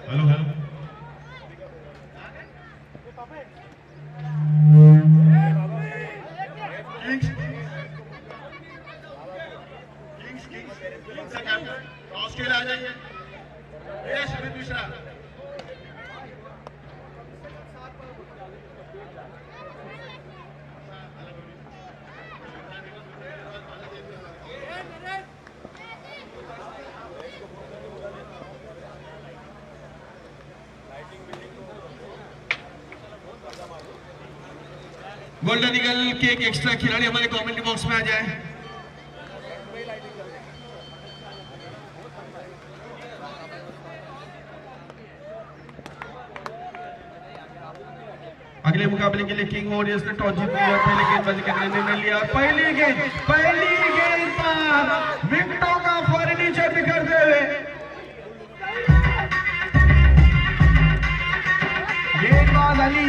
हेलो हेलो किंग्स से कैप्टन टॉस के लिए आ जाइए। शरीफ मिश्रा। गोल्डन ईगल के एक एक्स्ट्रा खिलाड़ी हमारे कमेंट्री बॉक्स में आ जाए। अगले मुकाबले के लिए किंग वॉरियर्स ने टॉस जीत लिया। पहले गेंदबाजी करने का निर्णय लिया। पहली गेंद पर विकेटों का फर्नीचर बिखरते हुए गेंदबाज अली।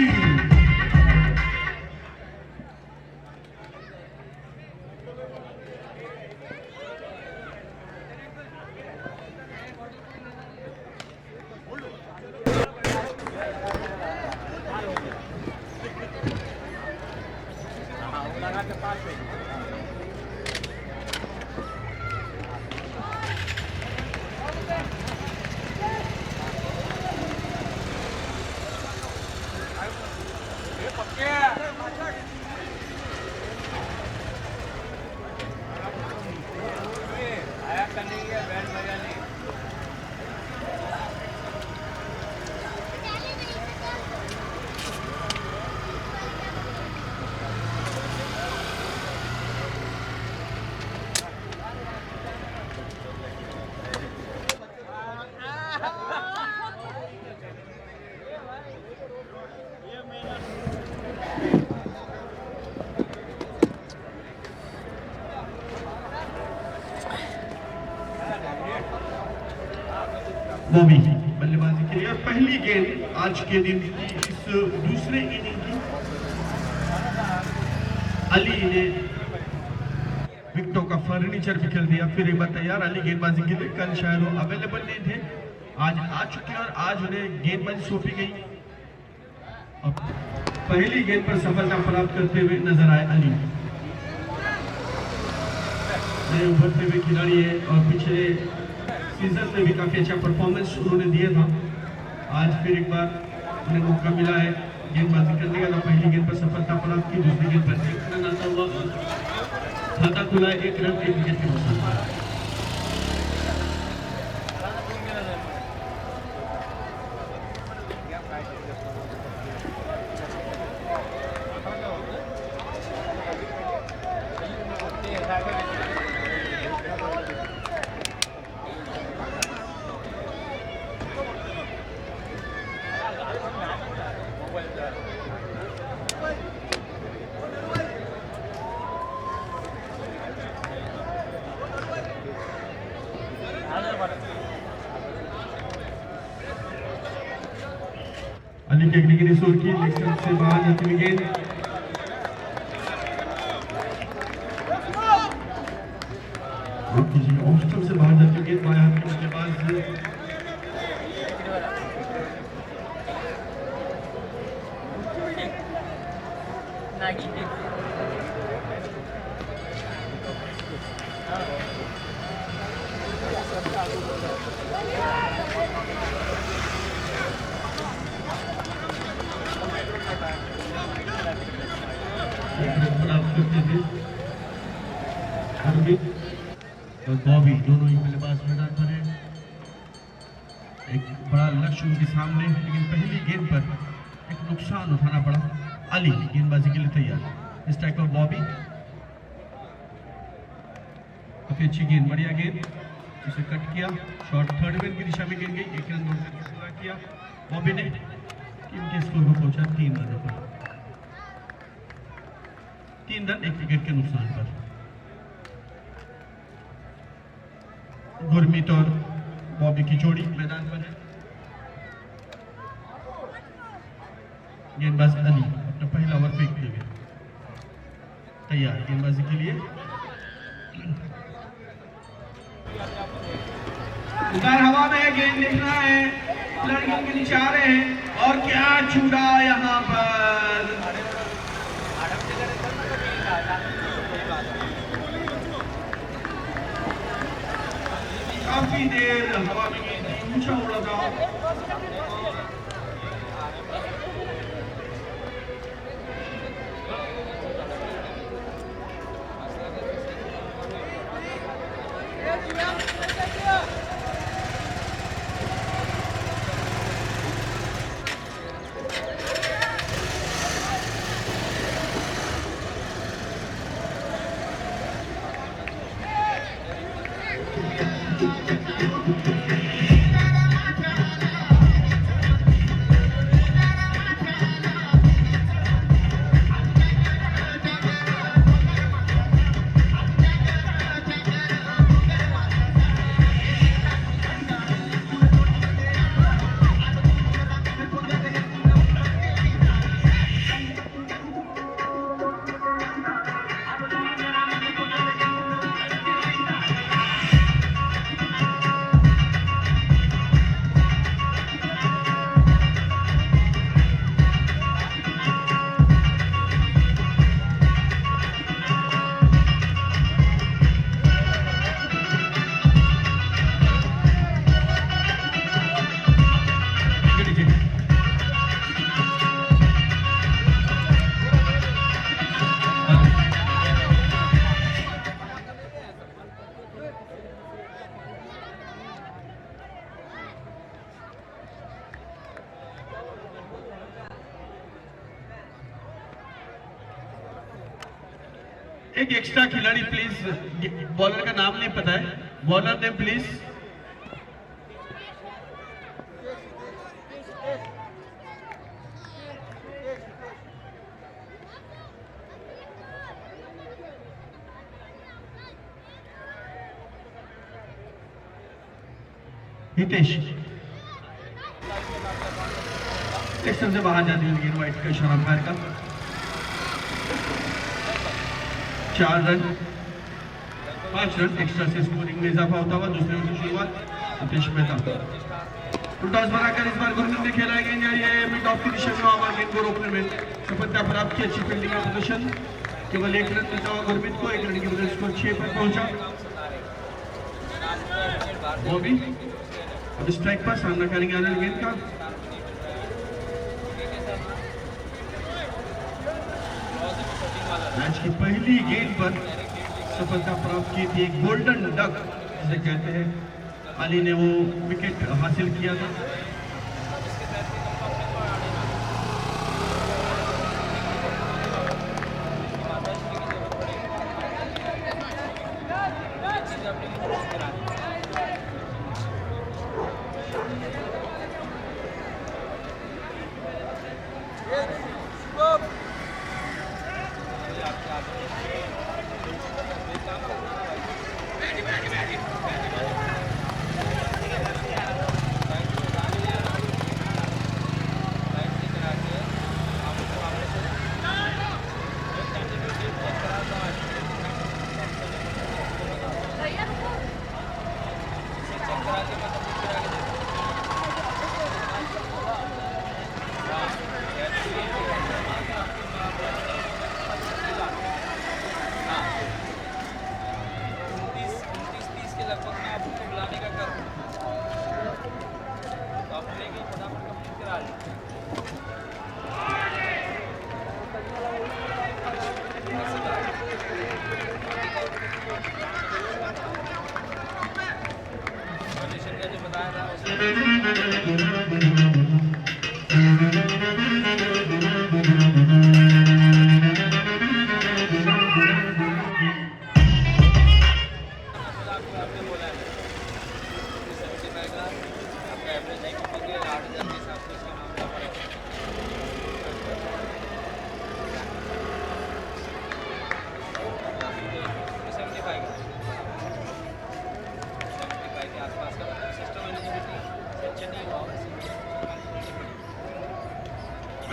वो भी बल्लेबाजी की और पहली गेंद आज के दिन की इस दूसरे इनिंग की अली ने विकेटों का फर्नीचर भी खेल दिया। फिर एक बार तैयार अली गेंदबाजी के लिए, कल शायद वो अवेलेबल नहीं थे, आज आ चुके हैं और आज उन्हें गेंदबाजी सौंपी गई। अब पहली गेंद पर सफलता प्राप्त करते हुए नजर आए अली। नए उभरते हुए खिलाड़ी है और पिछले सीजन में भी काफी अच्छा परफॉर्मेंस उन्होंने दिया था। आज फिर एक बार उन्हें मौका मिला है गेंदबाजी करने का। पहली गेंद पर सफलता प्राप्त की, दूसरी गेंद पर एक रन आता हुआ खाता खुला, 1 रन 1 विकेट के नुकसान पर। अली के अगली गेंद शोर की, लेग स्टंप से बाहर जाती हुई गेंद। ऑफ स्टंप से बाहर जाती हुई गेंद, बाएं हाथ के बल्लेबाज प्राप्त करते थे। हरमीत और बॉबी दोनों ही बल्लेबाज मैदान पर हैं। एक बड़ा लक्ष्य उनके सामने, लेकिन पहली गेंद पर एक नुकसान उठाना पड़ा। अली गेंदबाजी के लिए तैयार। इस टाइप पर बॉबी, काफी अच्छी गेंद, बढ़िया गेंद, उसे कट किया। शॉट थर्ड मैन की दिशा में गेंद गई, 1 रन दौड़ करके पूरा किया बॉबी ने। टीम के स्कोर को पहुंचा 3 रनों पर, 3 रन 1 विकेट के नुकसान पर। गुरमीत और बॉबी की जोड़ी मैदान पर है। गेंदबाज अली अपना पहला ओवर फेंकते हुए तैयार गेंदबाजी के लिए। उधर हवा में गेंद देखना है, लड़कियों के नीचे आ रहे हैं और क्या छूटा यहाँ पर। काफी देर हवा में गेंद ऊंचा उड़ा था। एक एक्स्ट्रा खिलाड़ी प्लीज, बॉलर का नाम नहीं पता है, बॉलर ने प्लीज। हितेश सेक्शन से बाहर जाती हुई व्हाइट का इशारा अंपायर का। 4 रन 5 रन एक्स्ट्रा से स्कोरिंग में इजाफा होता हुआ दूसरे ओवर की शुरुआत हितेश मेहता। टॉस बनाकर इस बार गुरमीत ने खेला गेंद जा रही है मिड ऑफ की दिशा में और गेंद को रोकने में सफलता प्राप्त की। अच्छी फील्डिंग का प्रदर्शन, केवल 1 रन मिलता हुआ गुरमीत को, 1 रन की वजह स्कोर 6 पर पहुंचा। वो भी अब स्ट्राइक पर सामना करेंगे आनंद गेंद का। मैच की पहली गेंद पर सफलता प्राप्त की थी, एक गोल्डन डक जिसे कहते हैं, अली ने वो विकेट हासिल किया था।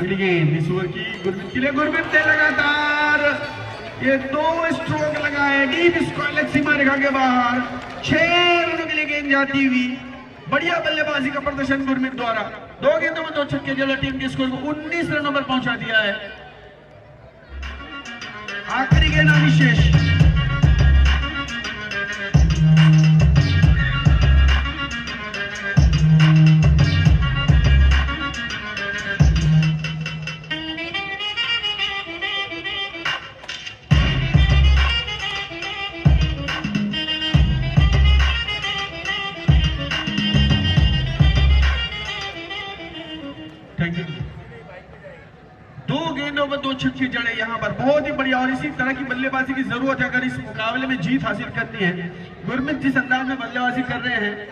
गेंद इस ओवर की गुरमीत के लिए, गुरमीत ने लगातार ये 2 स्ट्रोक लगाए डीप स्क्वायर सीमा रेखा के बाहर, 6 रनों के लिए गेंद जाती हुई। बढ़िया बल्लेबाजी का प्रदर्शन गुरमीत द्वारा, 2 गेंदों में 2 छक्के जला टीम के स्कोर को 19 रनों पर पहुंचा दिया है। आखिरी गेंद अभिशेष, छक्के जड़े यहाँ पर बहुत ही बढ़िया, और इसी तरह की बल्लेबाजी की जरूरत है अगर इस मुकाबले में जीत हासिल करनी है। गुरमीत जिस अंदाज में बल्लेबाजी कर रहे हैं,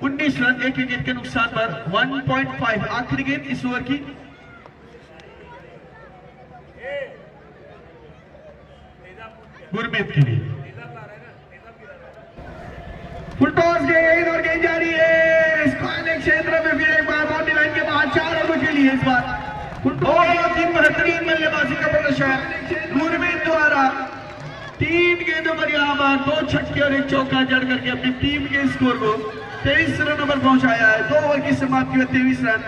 19 रन 1 विकेट के नुकसान पर 1.5। आखिरी गेंद इस ओवर की, गुरमीत के लिए फुल टॉस गेंद और गेंद जारी है स्क्वायर क्षेत्र में, फिर एक बार बाउंड्री लाइन के बाहर 4 रनों के लिए इस बार बहुत ही बेहतरीन बल्लेबाजी का प्रदर्शन गुरमीत द्वारा। 3 गेंदों पर यहाँ पर 2 छक्के और 1 चौका जड़ करके अपनी टीम के स्कोर को 23 रनों पर पहुंचाया है। 2 ओवर की समाप्ति में 23 रन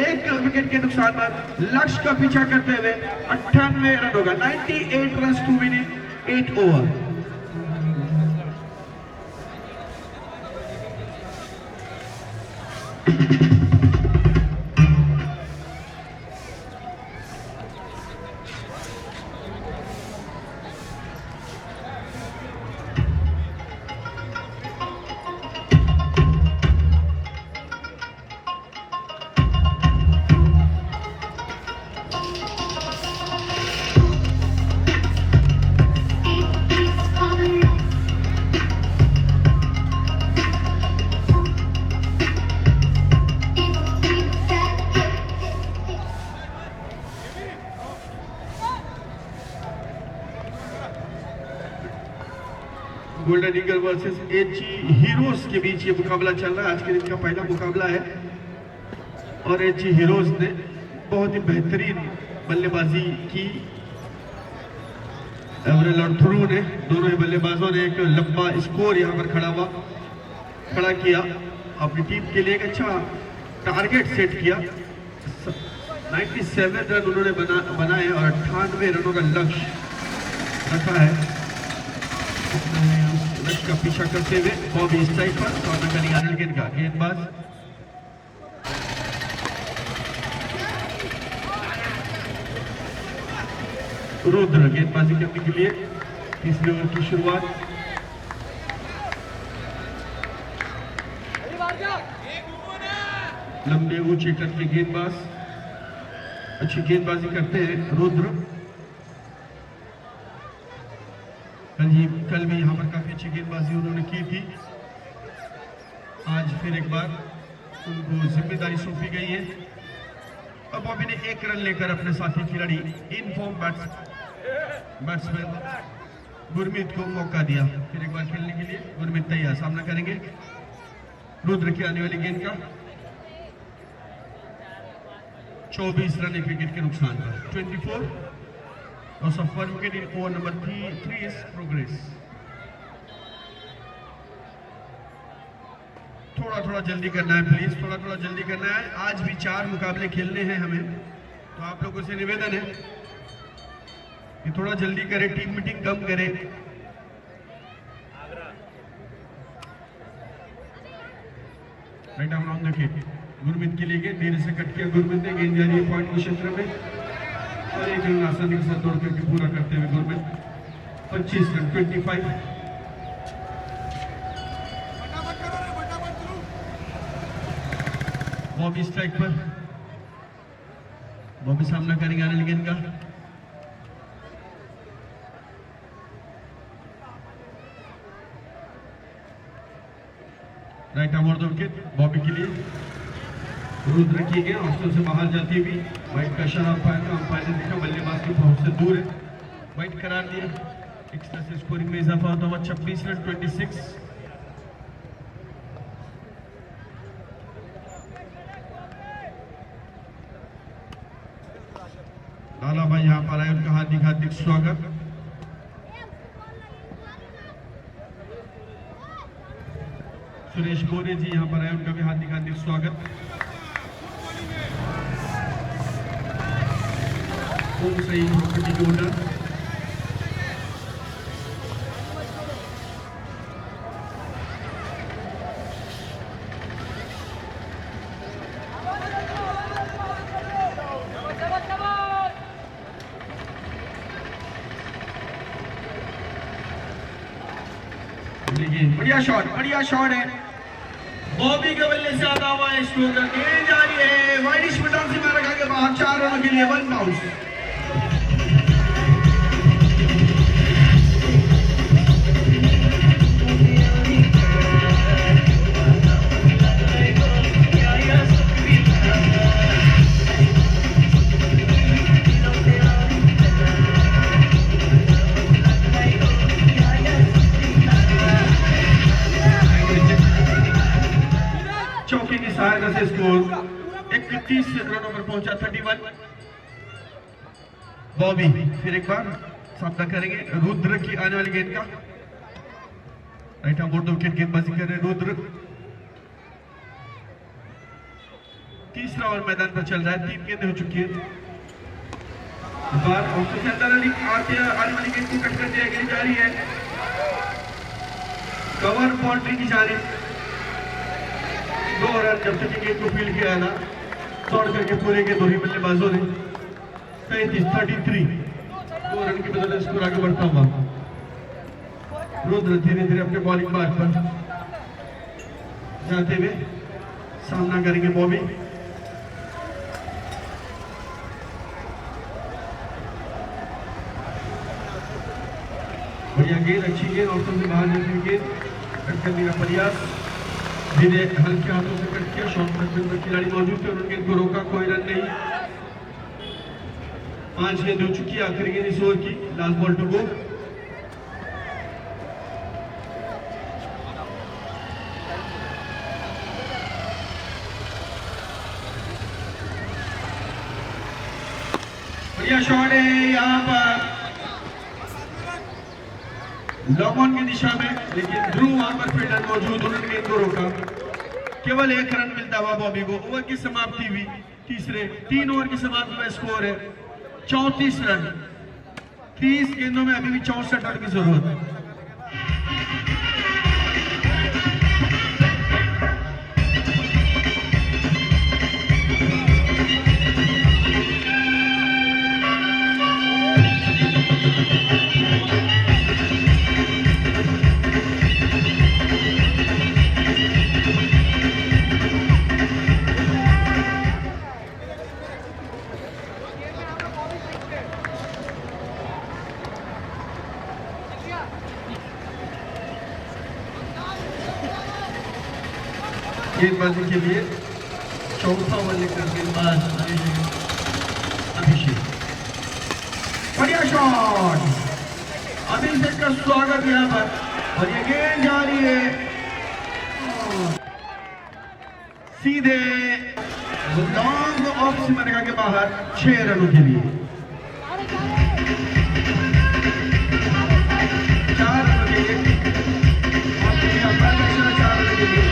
1 विकेट के नुकसान पर लक्ष्य का पीछा करते हुए 98 रन होगा। 98 run to win in 8 over. Golden Eagle versus HG Heroes के बीच ये मुकाबला चल रहा है। आज के दिन का पहला मुकाबला है और एचजी हीरोज ने बहुत ही बेहतरीन बल्लेबाजी की। एवरेल और थ्रू ने दोनों ही बल्लेबाजों ने एक लंबा स्कोर यहाँ पर खड़ा किया, अपनी टीम के लिए एक अच्छा टारगेट सेट किया। 97 रन उन्होंने बनाए और 98 रनों का लक्ष्य रखा है। लक्ष्य का पीछा करते हुए बॉबी स्ट्राइक पर सामना करेंगे अनिल गेंद का गेंदबाज रुद्र गेंदबाजी करने के लिए तीसरे ओवर की शुरुआत। लंबे ऊंचे कद के गेंदबाज अच्छी गेंदबाजी करते हैं रुद्र। कल भी यहाँ पर काफी अच्छी गेंदबाजी उन्होंने की थी। आज फिर एक बार उनको जिम्मेदारी सौंपी गई है। अब बॉबी ने 1 रन लेकर अपने साथी खिलाड़ी इन फॉर्म बैट्समैन गुरमीत को मौका दिया। फिर एक बार खेलने के लिए गुरमीत तैयार, सामना करेंगे रुद्र की आने वाली गेंद का। 24 रन एक विकेट के नुकसान पर 24 loss of 1 wicket in over number 3 is progress। थोड़ा जल्दी करना है प्लीज, थोड़ा जल्दी करना है। आज भी 4 मुकाबले खेलने हैं हमें, तो आप लोगों से निवेदन है कि थोड़ा जल्दी करें, टीम मीटिंग कम करें। Right arm on the wicket, Gurmeet के लिए गेंद धीरे से कट किया। गुरमीत ने गेंद जा रही है पॉइंट के क्षेत्र में और एक रन आसानी के साथ दौड़ करके पूरा करते हुए गुरमीत 25 रन 25। बॉबी स्ट्राइक पर, बॉबी सामना करेंगे अनिल गेंद का। Right arm on the wicket Bobby के लिए रुद्र की गई ऑप्शन से बाहर जाती हुई वाइट का इशारा अंपायर ने देखा बल्लेबाज की पहुंच से दूर है, वाइट करार दिया। एक तरह से स्कोरिंग में इजाफा होता हुआ 26 रन 26। लाला भाई यहाँ पर आए, उनका हार्दिक स्वागत। सुरेश गोरे जी यहाँ पर आए, उनका भी हार्दिक स्वागत। सही ओनर बढ़िया शॉट है बॉबी के बल्ले से आता हुआ स्ट्रोक गेंद जा रही है वाइडिश मिडॉन से मारा के बाहर 4 रनों के लिए 1 बाउंस। चौकी की सहायता से स्कोर 31 रनों पर पहुंचा 31। बॉबी फिर एक बार सामना करेंगे रुद्र की आने वाली गेंद का। राइट आर्म बोर्ड विकेट गेंदबाजी कर रहे रुद्र। तीसरा ओवर मैदान पर चल रहा है, 3 गेंदें हो चुकी है। बार आने वाली गेंद को कट कर दिया गया जा रही है कवर बाउंड्री की जानिब। 2 रन जब तक गेंद को फील्ड किया ना दौड़ करके पूरे के दोनों बल्लेबाजों ने 33 2 रन की बदौलत स्कोर आगे बढ़ता हुआ। रुद्र धीरे धीरे अपने बॉलिंग मार्ग पर जाते हुए सामना करेंगे बॉबी। बढ़िया गेंद, अच्छी गेंद, ऑप्शन से बाहर जाती हुई गेंद कट करने का प्रयास। धीरे हल्के हाथों से कट किया। शॉट में खिलाड़ी मौजूद थे, उन्होंने गेंद को रोका, कोई रन नहीं। 5 गेंद हो चुकी है, आखिरी गेंद इस ओवर की, लास्ट बॉल टू गो। बढ़िया शॉट है यहाँ पर लॉन्ग ऑन की दिशा में, लेकिन ध्रुव वहां पर फील्डर मौजूद, उन्होंने गेंद को रोका। केवल 1 रन मिलता हुआ बॉबी को। ओवर की समाप्ति हुई तीसरे 3 ओवर की समाप्ति में स्कोर है 34 रन। 30 गेंदों में अभी भी 64 रन की जरूरत है। गेंदबाजी के लिए चौथा ओवर लेकर गेंदबाज अभिषेक। बढ़िया शॉट, अभिषेक का स्वागत यहाँ पर, और ये गेंद जा रही है सीधे लॉन्ग ऑफ सीमा के बाहर 6 रनों के लिए। 4 रनों के लिए, 4 रनों के लिए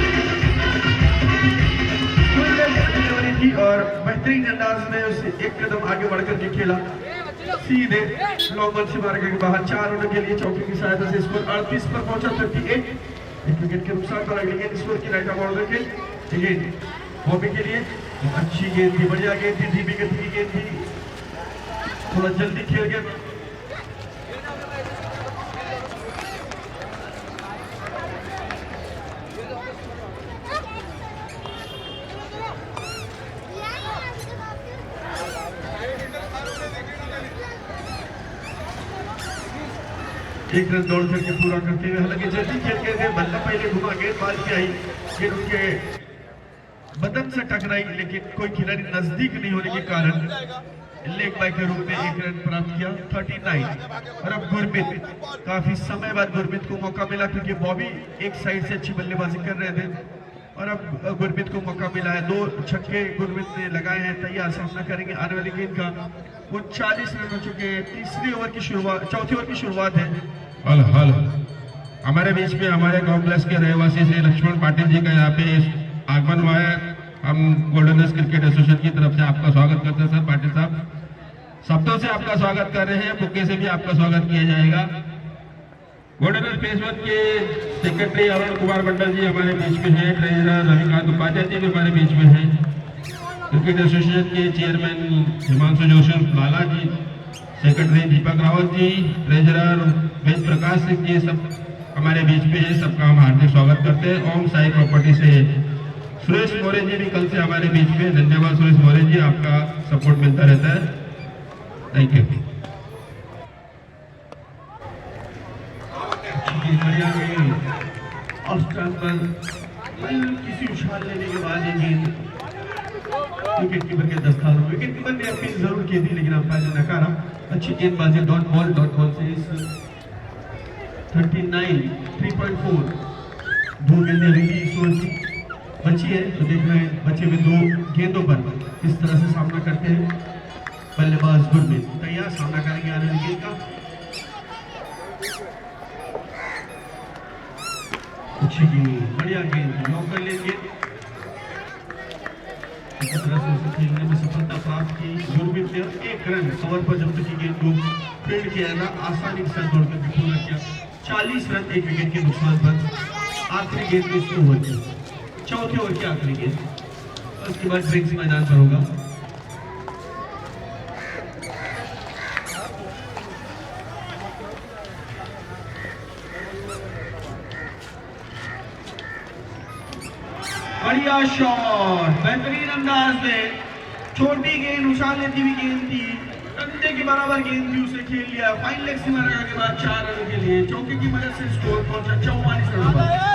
और बेहतरीन अंदाज में उसे 1 कदम आगे बढ़कर के खेला, सीधे लॉन्ग ऑन सीमा के बाहर 4 रनों के लिए। चौके की सहायता से स्कोर 38 पर पहुंचा। 38 एक विकेट के नुकसान पर अगली गेंद स्कोर की राइट ऑफ ऑर्डर के गेंद बॉबी के लिए। अच्छी गेंद थी, बढ़िया गेंद थी, धीमी गति की गेंद थी, थोड़ा जल्दी खेल गए। एक रन दौड़ करके पूरा करते हुए, हालांकि जल्दी खेल के थे, बल्ला पहले घुमा, गेंद बाल की आई, गेंद उनके बदन से टकराई, लेकिन कोई खिलाड़ी नजदीक नहीं होने के कारण लेग बाय के रूप में 1 रन प्राप्त किया। 39। और अब गुरमीत, काफी समय बाद गुरमीत को मौका मिला, क्योंकि बॉबी एक साइड से अच्छी बल्लेबाजी कर रहे थे, और अब गुरमीत को मौका मिला है। 2 छक्के गुरमीत ने लगाए हैं, तैयार सामना करेंगे आने वाली गेंद का। 39 रन हो चुके हैं। तीसरी ओवर की शुरुआत, चौथी ओवर की शुरुआत है। हल हमारे बीच में हमारे कॉम्प्लेक्स के रहवासी श्री लक्ष्मण पाटिल जी का यहाँ पे आगमन हुआ है। हम गोल्डन डस्ट क्रिकेट एसोसिएशन की तरफ से आपका स्वागत करते हैं। सर पाटिल साहब, शब्दों से आपका स्वागत कर रहे हैं, बुके से भी आपका स्वागत किया जाएगा। गोल्डन डस्ट फेसबुक के सेक्रेटरी अरुण कुमार मंडल जी हमारे बीच में है। ट्रेजरर रविकांत उपाध्याय जी भी हमारे बीच में है। क्रिकेट एसोसिएशन के चेयरमैन हिमांशु जोशी लाला जी, सेक्रेटरी दीपक रावत जी, ट्रेजरर वेद प्रकाश सिंह जी, सब हमारे बीच में है। सबका हम हार्दिक स्वागत करते हैं। ओम साई प्रॉपर्टी से सुरेश मौर्य जी भी कल से हमारे बीच में। धन्यवाद सुरेश मौर्य जी, आपका सपोर्ट मिलता रहता है। Thank you. किसी उछाल लेने के बाद ये गेंद विकेट कीपर के दस्तावेज, विकेट कीपर ने अपील जरूर की थी, लेकिन अंपायर ने नकारा। अच्छी गेंदबाजी, डॉट बॉल से इस 39 3.4 2 गेंदें अभी भी इस ओवर की बची है, तो देख रहे हैं बचे हुए 2 गेंदों पर किस तरह से सामना करते हैं बल्लेबाज गुरमीत। तैयार, सामना करेंगे आने वाली गेंद का। अच्छी गेंद, बढ़िया गेंद, लॉक कर लेंगे। इस तरह से उसे खेलने में सफलता प्राप्त की गुरमीत ने। 1 रन ओवर पर जब तक की गेंद को फील्ड किया था, आसानी के साथ दौड़ करके पूरा किया। 40 रन 1 विकेट के नुकसान पर। आखिरी गेंद इस ओवर की, चौथे ओवर की आखिरी गेंद, उसके बाद ड्रिंक्स मैदान पर होगा। बढ़िया शॉट, बेहतरीन अंदाज में, छोटी गेंद, उछाल लेती हुई गेंद थी, कंधे के बराबर गेंद थी, उसे खेल लिया। फाइन लेग सीमा के बाद 4 रनों के लिए चौके की मदद से स्कोर पहुंचा 44 रनों पर।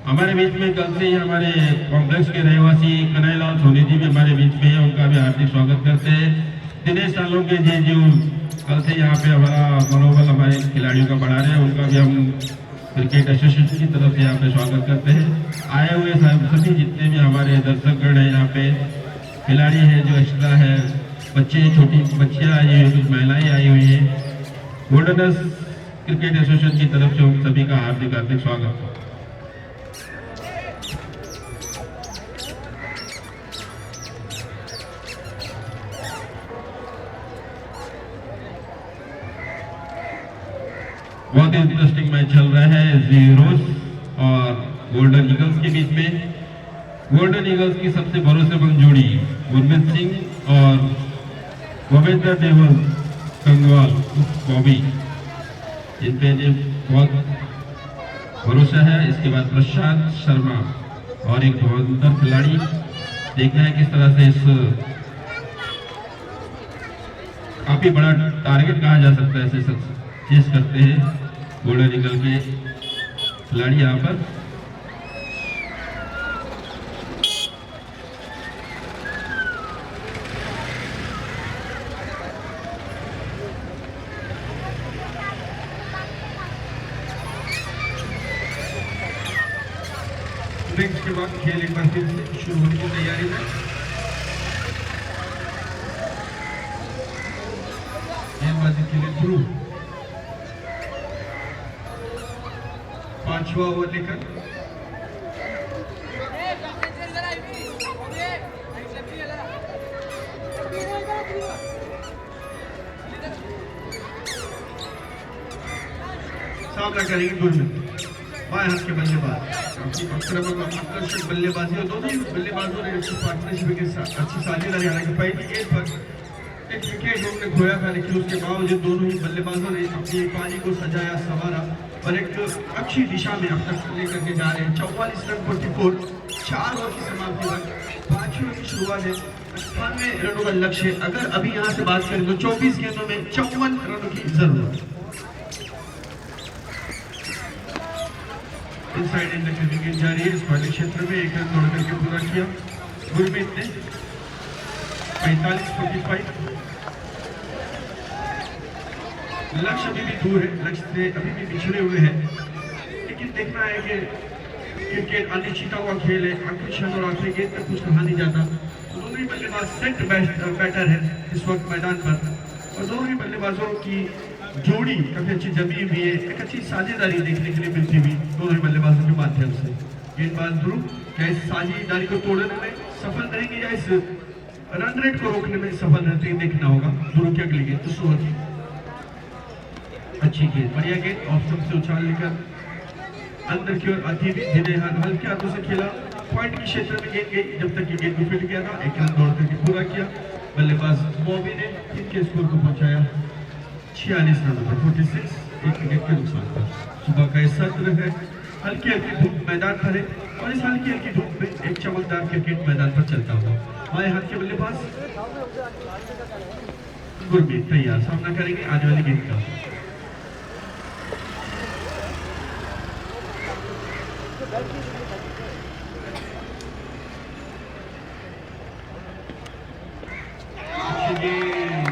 हमारे बीच में कल से ही हमारे कॉम्प्लेक्स के रहवासी कन्हैयालाल सोनी जी भी हमारे बीच में है, उनका भी हार्दिक स्वागत करते हैं। दिनेश सालोंके जी जो कल से यहाँ पे हमारा मनोबल हमारे खिलाड़ियों का बढ़ा रहे हैं, उनका भी हम क्रिकेट एसोसिएशन की तरफ से यहाँ पे स्वागत करते हैं। आए हुए सभी जितने भी हमारे दर्शकगण हैं, यहाँ पे खिलाड़ी हैं जो एक्स्ट्रा है, बच्चे, छोटी बच्चियाँ आई हुई हैं, कुछ महिलाएं आई हुई हैं। गोल्डनस क्रिकेट एसोसिएशन की तरफ से हम सभी का हार्दिक हार्दिक स्वागत। बहुत ही इंटरेस्टिंग मैच चल रहा है जीरोस और गोल्डन ईगल्स के बीच में। गोल्डन ईगल्स की सबसे भरोसेमंद जोड़ी गुरमीत सिंह और गोविंदर देवल कंगवाल बॉबी, इन पे बहुत भरोसा है। इसके बाद प्रशांत शर्मा और एक धुरंधर खिलाड़ी, देखना है किस तरह से इस काफी बड़ा टारगेट कहा जा सकता है, ऐसे चेस करते हैं गोल्डन ईगल के खिलाड़ी यहाँ पर। ब्रेक के बाद खेल एक बार फिर से शुरू होने की तैयारी में। गेंदबाजी के लिए ध्रुव 5वां ओवर लेकर सामना करेंगे गुरमीत, बाएं हाथ के बल्लेबाज। आक्रामक आकर्षक बल्लेबाजी और दोनों ही बल्लेबाजों ने अच्छी पार्टनरशिप के साथ अच्छी साझेदारी। हालांकि पहली गेंद पर एक विकेट उन्होंने खोया था, लेकिन उसके बावजूद दोनों ही बल्लेबाजों ने अपनी पारी को सजाया, संवारा और एक अच्छी दिशा में अब तक लेकर के जा रहे हैं। 44 रन 44, 4 ओवर की समाप्ति तक 5वें ओवर की शुरुआत है। 98 रनों का लक्ष्य। अगर अभी यहाँ से बात करें तो 24 गेंदों में 54 रनों की जरूरत। इनसाइड इन गेंद जारी है, स्क्वायर क्षेत्र में 1 रन दौड़ करके पूरा किया गुरमीत ने। 45-45, लक्ष्य अभी भी दूर है, लक्ष्य से अभी भी पिछड़े हुए हैं, लेकिन देखना है कि क्रिकेट अनिश्चित हुआ खेल है। आखिरी क्षण और आखिरी गेंद तक कुछ कहा नहीं जाता। दोनों ही बल्लेबाज सेट बैटर है इस वक्त मैदान पर और दोनों ही बल्लेबाजों की जोड़ी काफी अच्छी जमी हुई है। एक अच्छी साझेदारी देखने के लिए मिलती हुई दोनों ही बल्लेबाजों के माध्यम से। गेंदबाज ध्रुव क्या इस साझेदारी को तोड़ने में सफल रहेंगे या इस रन रेट को रोकने में सफल रहते हैं, देखना होगा। ध्रुव की अगली गेंद उस ओवर की अच्छी गेंद, बढ़िया गेंद ऑफ स्टंप से उछाल लेकर अंदर की ओर आती हुई धीरे हल्के हाथों से खेला, पॉइंट के क्षेत्र में गेंद गई जब तक कि गेंद को फिट किया था। 1 रन दौड़ करके पूरा किया बल्लेबाज बॉबी ने, इनके स्कोर को पहुंचाया 46 रनों पर 46, 1 विकेट के नुकसान पर। सुबह का सत्र है, हल्की हल्की धूप मैदान पर है और इस हल्की हल्की धूप में एक चमकदार क्रिकेट मैदान पर चलता हुआ बाएं हाथ के बल्लेबाज गुरमीत तैयार, सामना करेंगे आने वाली गेंद का।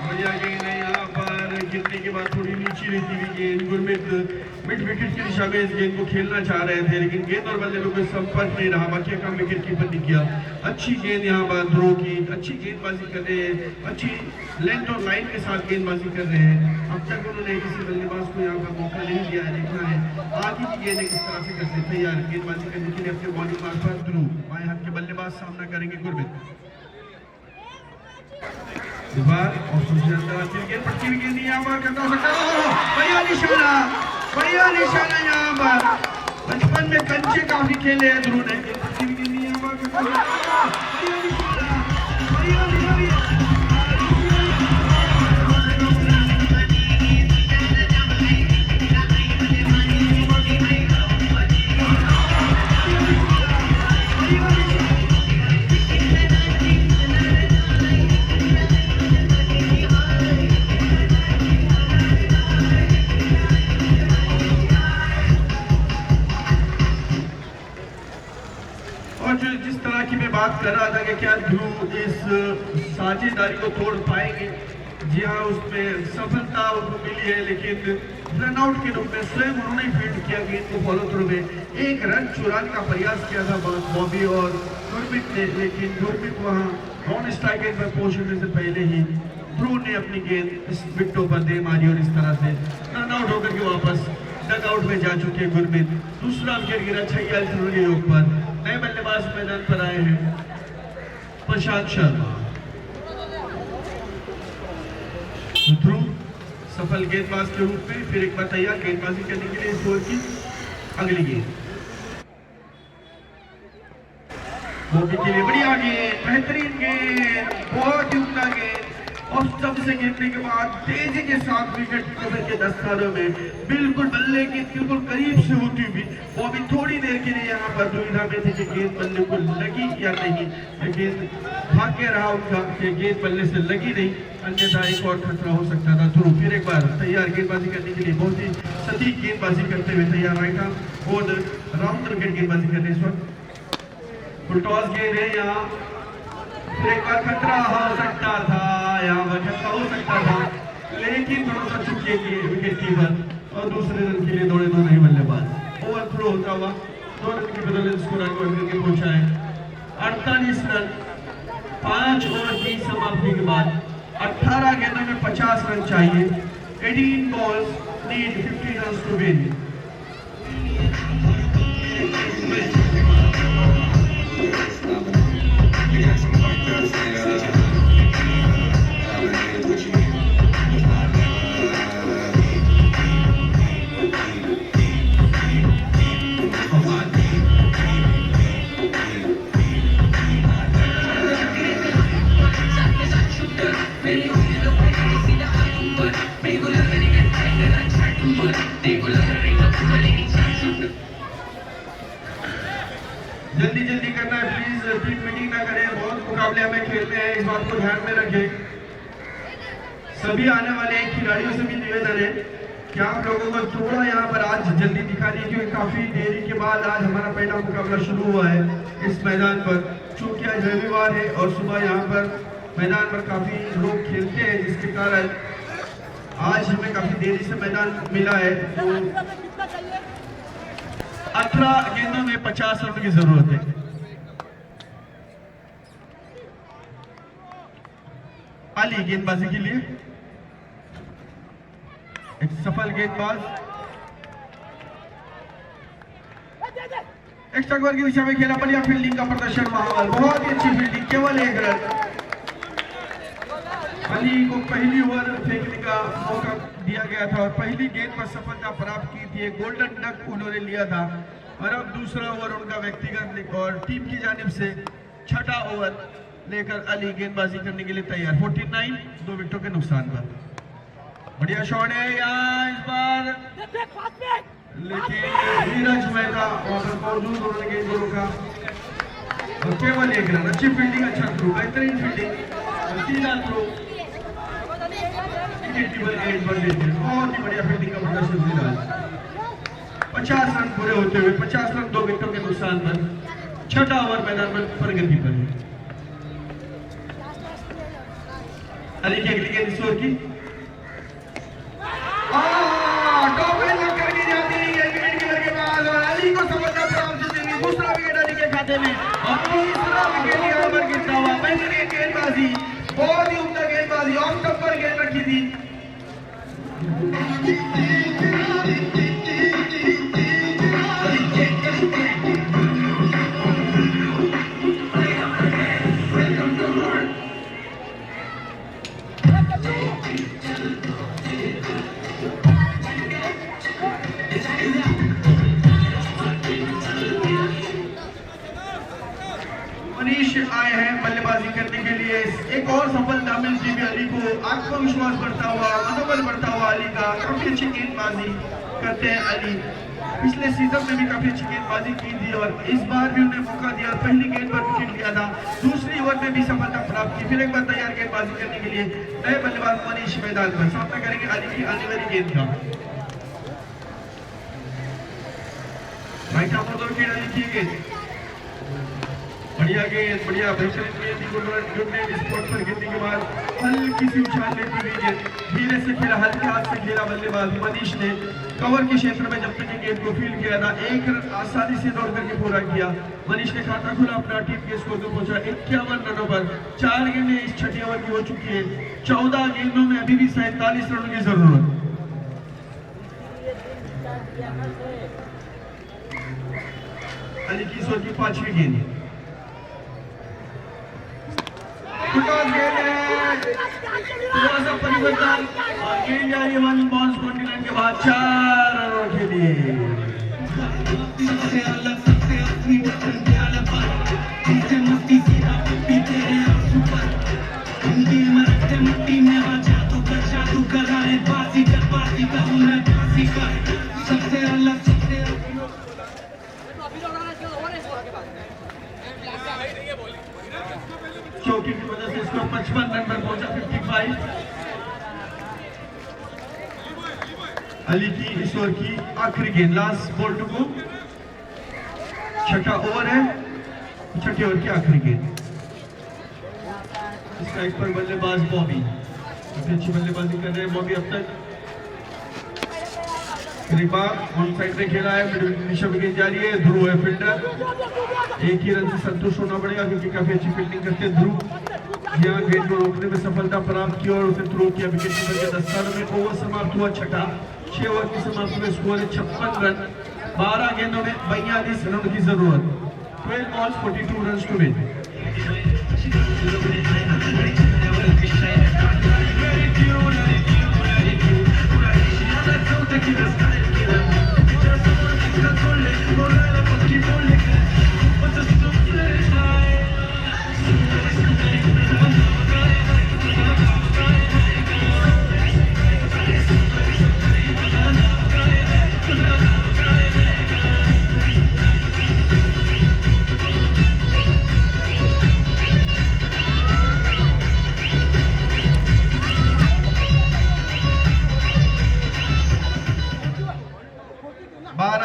बढ़िया गेंद है यहाँ पर, गिरने के बाद थोड़ी नीचे रहती हुई गेंद। गुरमीत मिड विकेट की दिशा में इस गेंद को खेलना चाह रहे थे, लेकिन गेंद और बल्ले में कोई संपर्क नहीं रहा। बाकी काम विकेट कीपर ने किया। अच्छी गेंद यहाँ पर ध्रुव की, अच्छी गेंदबाजी कर रहे हैं, अच्छी लेंथ और लाइन के साथ गेंदबाजी कर रहे हैं। अब तक उन्होंने किसी बल्लेबाज को यहाँ पर मौका नहीं दिया है। देखना है आगे की गेंदें किस तरह से करते हैं। तैयार गेंदबाजी करने के लिए अपने बॉलिंग मार्फत ध्रुव, बाएं हाथ के बल्लेबाज सामना करेंगे गुरमीत। बढ़िया निशाना, बढ़िया निशाना यहाँ पर। बचपन में कंचे काफी खेले हैं ध्रुव ने। बात कर रहा था कि क्या ध्रुव इस साझेदारी को तोड़ पाएंगे, जी हाँ, उसमें सफलता उनको मिली है, लेकिन रनआउट के रूप में स्वयं उन्होंने फील्ड किया गेंद को फॉलो थ्रू में एक रन चुराने का प्रयास किया था बॉबी और गुरमीत ने, लेकिन गुरमीत वहाँ नॉन स्ट्राइक एंड पर पहुंचने से पहले ही ध्रुव ने अपनी गेंद इस विकेटों पर दे मारी और इस तरह से रनआउट होकर के वापस डगआउट में जा चुके गुरमीत। दूसरा विकेट गिरा 46 रन के योग पर। नए बल्लेबाज मैदान पर आए हैं प्रशांत शर्मा। ध्रुव सफल गेंदबाज के रूप में फिर एक बार तैयार गेंदबाजी करने के लिए इस ओवर की अगली गेंद। बॉबी के लिए बढ़िया गेंद, बेहतरीन गेंद, बहुत ही उम्दा गेंद और सबसे खेलने के बाद तेजी के साथ विकेट के 10 रनों में बिल्कुल बल्ले के बिल्कुल करीब से होती हुई बॉबी थोड़ी देर के लिए यहाँ पर दुविधा में थी कि गेंद बल्ले को लगी या नहीं, लेकिन भाग्य रहा उनका कि गेंद बल्ले से लगी नहीं, अन्यथा एक और खतरा हो सकता था। ध्रुव फिर एक बार तैयार गेंदबाजी करने के लिए बहुत ही सटीक गेंदबाजी करते हुए तैयार राइट आर्म और राउंड विकेट गेंदबाजी करने इस वक्त फुल टॉस गेंद है। यहाँ फिर एक बार खतरा हो सकता था, यहाँ पर खतरा हो सकता था, लेकिन थोड़ा सा चुक गई विकेट कीपर और दूसरे रन के लिए दौड़े दो नहीं बल्लेबाज। ओवर थ्रो होता हुआ 2 रन के बदले स्कोर आगे बढ़ करके पहुंचा है 48 रन 5 ओवर की समाप्ति के बाद। 18 गेंदों में 50 रन चाहिए। 18 balls need 50 run to win. जल्दी जल्दी करना है प्लीज, टीम मीटिंग ना करें, बहुत मुकाबले हमें खेलते हैं, इस बात को ध्यान में रखें। सभी आने वाले खिलाड़ियों से भी निवेदन है कि आप लोगों को थोड़ा यहाँ पर आज जल्दी दिखा दिए, क्योंकि काफी देरी के बाद आज हमारा पहला मुकाबला शुरू हुआ है इस मैदान पर। चूंकि आज रविवार है और सुबह यहाँ पर मैदान पर काफी लोग खेलते हैं, जिसके कारण आज हमें काफी देरी से मैदान मिला है। तो 18 गेंदों में 50 रन की जरूरत है। अली गेंदबाजी के लिए एक सफल गेंदबाज एक्स्ट्रा कवर की दिशा में खेला, बढ़िया फील्डिंग का प्रदर्शन वहां, बहुत ही अच्छी फील्डिंग, केवल 1 रन। अली को पहली ओवर फेंकने का मौका दिया गया था और पहली गेंद पर सफलता प्राप्त की थी, एक गोल्डन डक उन्होंने लिया था और अब दूसरा ओवर उनका व्यक्तिगत और टीम की जानिब से छठा ओवर लेकर अली गेंदबाजी करने के लिए तैयार। 49 2 विकेटों के नुकसान पर। बढ़िया शॉट है यहाँ इस बार, लेकिन नीरज मेहता और मौजूद उन्होंने गेंद को रोका और केवल 1 रन। अच्छी फील्डिंग, अच्छा थ्रो, बेहतरीन फील्डिंग, सीधा थ्रो, बहुत ही बढ़िया फील्डिंग का प्रदर्शन नीरज। 50 रन पूरे होते हुए 50 रन 2 विकेटों के नुकसान पर। छठा ओवर मैदान में प्रगति पर है। अली की अगली गेंद इस ओवर की अली को सफलता प्राप्त होगी। दूसरा विकेट अली के खाते में और तीसरा विकेट यहाँ पर गिरता हुआ। पहली गेंदबाजी बहुत ही उम्दा गेंदबाजी, ऑफ स्टंप पर गेंद रखी थी। मनीष आए हैं बल्लेबाजी करने के लिए। एक और सफलता मिलती हुई अली को, आत्मविश्वास बढ़ता हुआ, मनोबल बढ़ता हुआ अली का। काफी अच्छी गेंदबाजी करते हैं अली, पिछले सीजन में भी काफी अच्छी गेंदबाजी की थी और इस बार भी उन्हें मौका दिया और पहली गेंद पर विकेट लिया था। दूसरी ओवर में भी सफलता प्राप्त की। फिर एक बार तैयार गेंदबाजी करने के लिए नए बल्लेबाज मनीष मैदान पर सामना करेंगे अली की आने वाली गेंद का। राइट हाफ विकेट अली की गेंद बढ़िया गेंद, बढ़िया बेहतरीन गेंद स्पॉट पर गिरने के बाद हल्की सी उछाल लेती हुई गेंद धीरे से फिर हल्के हाथ से खेला बल्लेबाज मनीष ने कवर के क्षेत्र में जब तक गेंद को फील्ड किया था 1 रन आसानी से दौड़ करके पूरा किया। मनीष ने खाता खुला अपना टीम के स्कोर को पहुंचा 51 रनों पर। 4 गेंदें इस छठी ओवर की हो चुकी है। 14 गेंदों में अभी भी 47 रनों की जरूरत। अली किशोर की 5वीं गेंद, थोड़ा सा परिवर्तन और गेंद जा रही है 1 बॉल्स 29 के बाद 4 रनों के लिए। चौकी की वजह से इसको 55 रन पर पहुंचा 55। अली की इस ओवर की आखिरी गेंद, लास्ट बॉल टू गो, छठा ओवर है, छठे ओवर की आखिरी गेंद। स्ट्राइक पर बल्लेबाज बॉबी, काफी अच्छी बल्लेबाजी कर रहे हैं बॉबी अब तक। ऑन साइड में खेला है, मिड गेंद जारी है, ध्रुव है फील्डर। एक ही रन से संतुष्ट होना पड़ेगा क्योंकि काफी अच्छी फील्डिंग करते हैं ध्रुव। यहाँ गेंद को रोकने में सफलता प्राप्त की और उसे थ्रो किया विकेट कीपर के 10 रनों में। ओवर समाप्त हुआ छठा। 6 ओवर की समाप्ति में स्कोर है 56 रन। 12 गेंदों में 42 रनों की जरूरत। 12 बॉल्स 42 रन टू विन।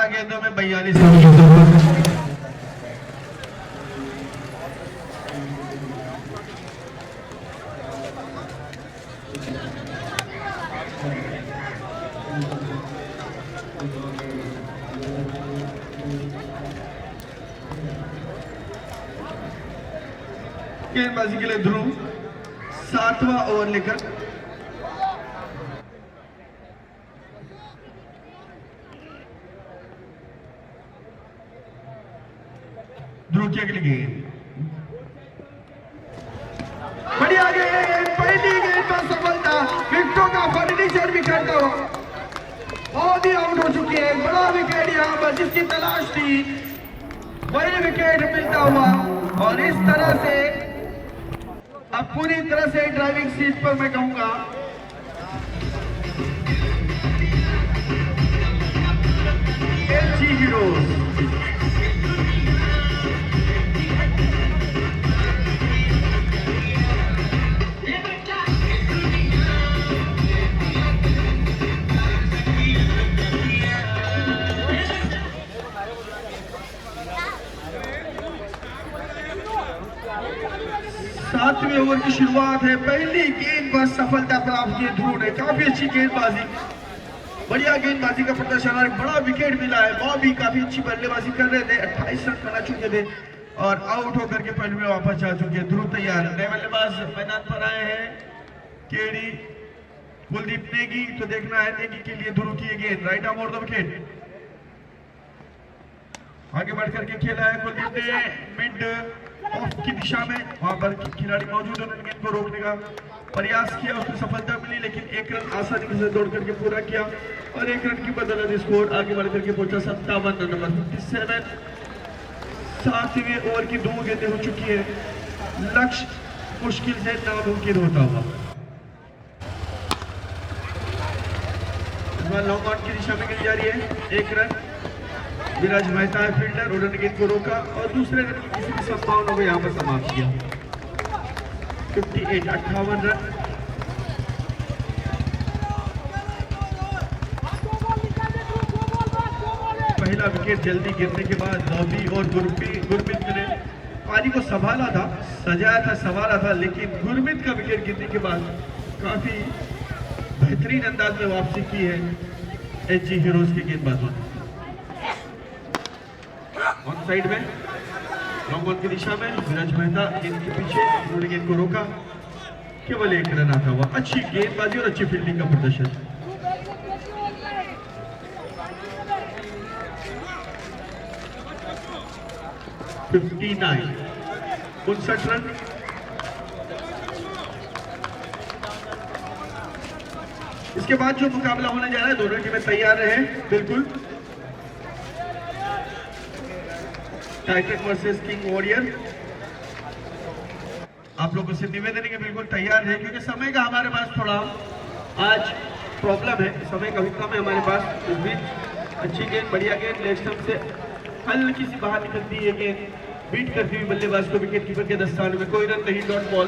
गेंदों में 42 रनों की जरूरत है। गेंदबाजी के लिए ध्रुव 7वां ओवर लेकर ध्रुव की अगली गेंद, बढ़िया गेंद, पहली गेंद पर सफलता, विकेटों का फर्नीचर बिखरता हुआ बहुत ही आउट हो चुकी है। बड़ा विकेट यहाँ पर जिसकी तलाश थी वही विकेट मिलता हुआ और इस तरह से अब पूरी तरह से ड्राइविंग सीट पर मैं कहूंगा एलजी हीरोज सातवें ओवर की शुरुआत है। पहली गेंद पर सफलता प्राप्त की ध्रुव ने। काफी अच्छी गेंदबाजी, बढ़िया गेंदबाजी का प्रदर्शन और बड़ा विकेट मिला है। बॉबी काफी अच्छी बल्लेबाजी कर रहे थे, 28 रन बना चुके थे और आउट होकर के पहले में वापस जा चुके हैं। ध्रुव तैयार, नए बल्लेबाज मैदान पर आए हैं। केडी कुलदीप नेगी, तो देखना है नेगी के लिए ध्रुव की गेंद, right arm over the wicket. आगे बढ़ करके खेला है कुलदीप ने, मिड ऑफ की दिशा में, वहां पर खिलाड़ी मौजूद है, उन्होंने गेंद को रोकने का प्रयास किया, उसमें सफलता मिली लेकिन 1 रन आसानी से दौड़ करके पूरा किया और 1 रन की बदौलत स्कोर आगे बढ़ करके पहुंचा 57 रन नंबर 57। 7वें ओवर की 2 गेंदें हो चुकी है। लक्ष्य मुश्किल से नामुमकिन होता हुआ लॉन्ग ऑन की दिशा में गेंद जा रही है। 1 रन, विराज मेहता है फील्डर, उन्होंने गेंद को रोका और दूसरे रन की किसी भी संभावना को यहाँ पर समाप्त किया। 58 रन। पहला विकेट जल्दी गिरने के बाद बॉबी और गुरमीत ने पारी को संभाला था, सजाया था, संभाला था, लेकिन गुरमीत का विकेट गिरने के बाद काफी बेहतरीन अंदाज में वापसी की है एचजी हीरोज के गेंदबाजों ने। ऑन साइड में लॉन्ग बॉल की दिशा में विराज मेहता गेंद के पीछे, उन्होंने गेंद को रोका, केवल एक रन आता हुआ। अच्छी गेंदबाजी और अच्छी फील्डिंग का प्रदर्शन। उनसठ रन। इसके बाद जो मुकाबला होने जा रहा है, दोनों टीमें तैयार रहे बिल्कुल। Titan versus king warrior. आप लोगों से निवेदन है कि बिल्कुल तैयार है, क्योंकि समय का हमारे पास थोड़ा आज प्रॉब्लम है, समय का भी कम है हमारे पास। इस बीच अच्छी गेंद, बढ़िया गेंद, लेग स्टंप से हल्की सी बाहर निकलती है गेंद, बीट करती हुई बल्लेबाज को विकेट कीपर के दस्ताने में। कोई रन नहीं, डॉट बॉल।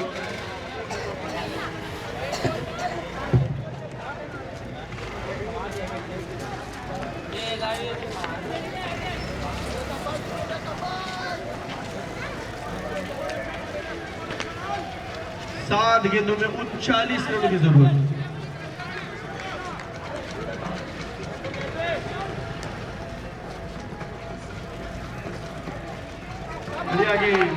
सात गेंदों में 39 रनों की जरूरत।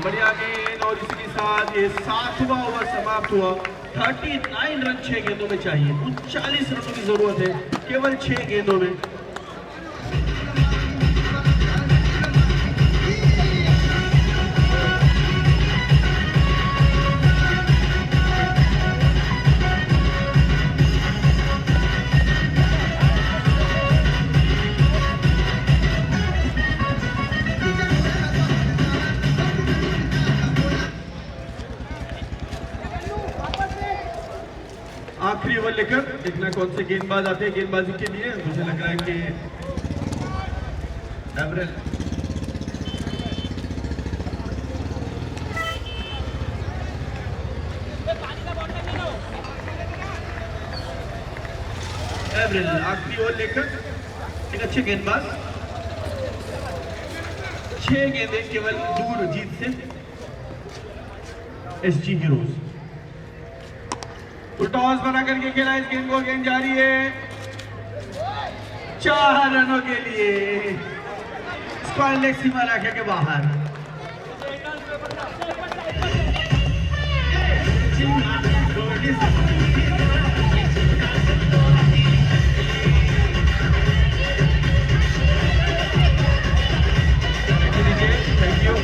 बढ़िया गेंद और इसके साथ ये 7वां ओवर समाप्त हुआ। 39 रन 6 गेंदों में चाहिए, 39 रनों की जरूरत है केवल 6 गेंदों में। आखिरी ओवर लेकर देखना कौन से गेंदबाज आते हैं गेंदबाजी के लिए। मुझे लग रहा है कि एवरेल आखिरी ओवर लेकर एक अच्छे गेंदबाज। 6 गेंदें केवल दूर जीत से एसजी हीरोज। टॉस बना करके खेला इस गेंद को, गेंद जारी है 4 रनों के लिए। स्क्वायर लेग सीमा रखे के बाहर। Thank you.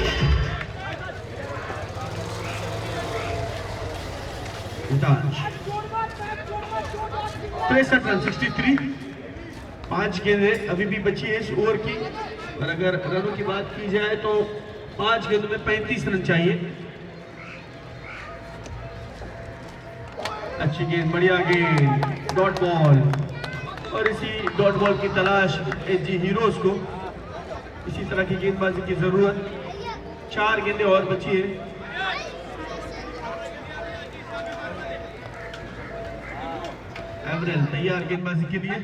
63 रन 63। 5 गेंदें अभी भी बची है इस ओवर की, और अगर रनों की बात की जाए तो 5 गेंदों में 35 रन चाहिए। अच्छी गेंद, बढ़िया गेंद, डॉट बॉल। और इसी डॉट बॉल की तलाश एचजी हीरोज को। इसी तरह की गेंदबाजी की जरूरत। 4 गेंदें और बची है। एवरेल तैयार गेंदबाजी के लिए,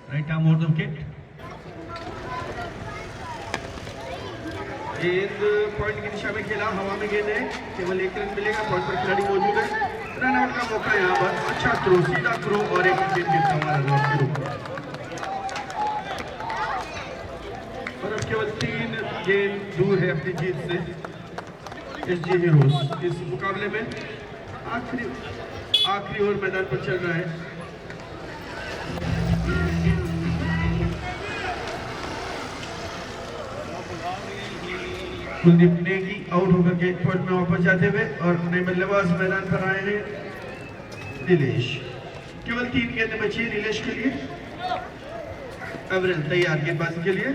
right arm over the wicket. गेंद पॉइंट की दिशा में खेला, हवा में गेंद है, केवल 1 रन मिलेगा। पॉइंट पर खिलाड़ी मौजूद है, रन आउट का मौका यहाँ पर। अच्छा थ्रो, सीधा थ्रो और एक विकेट गिरता हुआ और अब केवल 3 गेंद दूर है अपनी जीत से एसजी हीरोज। इस मुकाबले में आखिरी ओवर मैदान पर चल रहा है। कुलदीप नेगी आउट होकर के पॉइंट में वापस जाते हुए, और नए बल्लेबाज मैदान पर आए हैं नीलेश। केवल 3 गेंदें बची है नीलेश के लिए। एवरेल तैयार गेंदबाजी के लिए।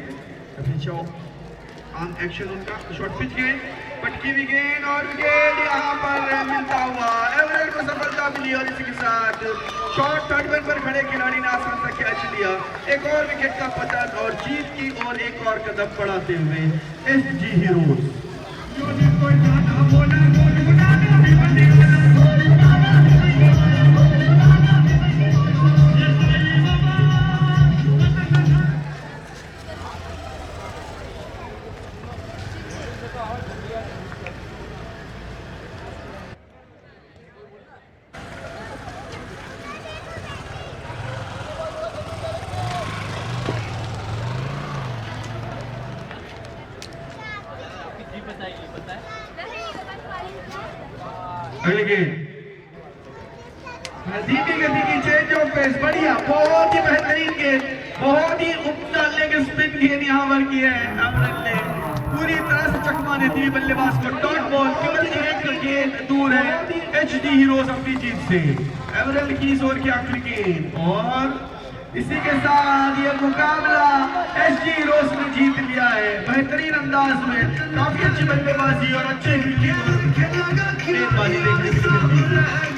ऑन एक्शन उनका शॉर्ट पिच गेंद, पटकी हुई गेंद और विकेट यहाँ पर मिलता हुआ। एवरेल को सफलता मिली और इसी के साथ शॉर्ट थर्ड मैन पर खड़े खिलाड़ी ने आसमान तक कैच लिया। एक और विकेट का पतन और जीत की और एक और कदम बढ़ाते हुए एसजी हीरोज। अगली गेंद धीमी गति की चेंज ऑफ पेस, बढ़िया, बहुत ही बेहतरीन गेंद, बहुत ही उम्दा लेग स्पिन गेंद यहाँ पर की है अमरन ने, पूरी तरह से चकमा देती है बल्लेबाज को। डॉट बॉल केवल एक गेंद दूर है एचडी हीरोज अपनी जीत से। एवरेल की इस ओवर की आखिरी गेंद और इसी के साथ ये मुकाबला एचडी हीरोज ने जीत लिया है बेहतरीन अंदाज में। काफी अच्छी बल्लेबाजी और अच्छे गेंदबाजी देखने को मिलती है।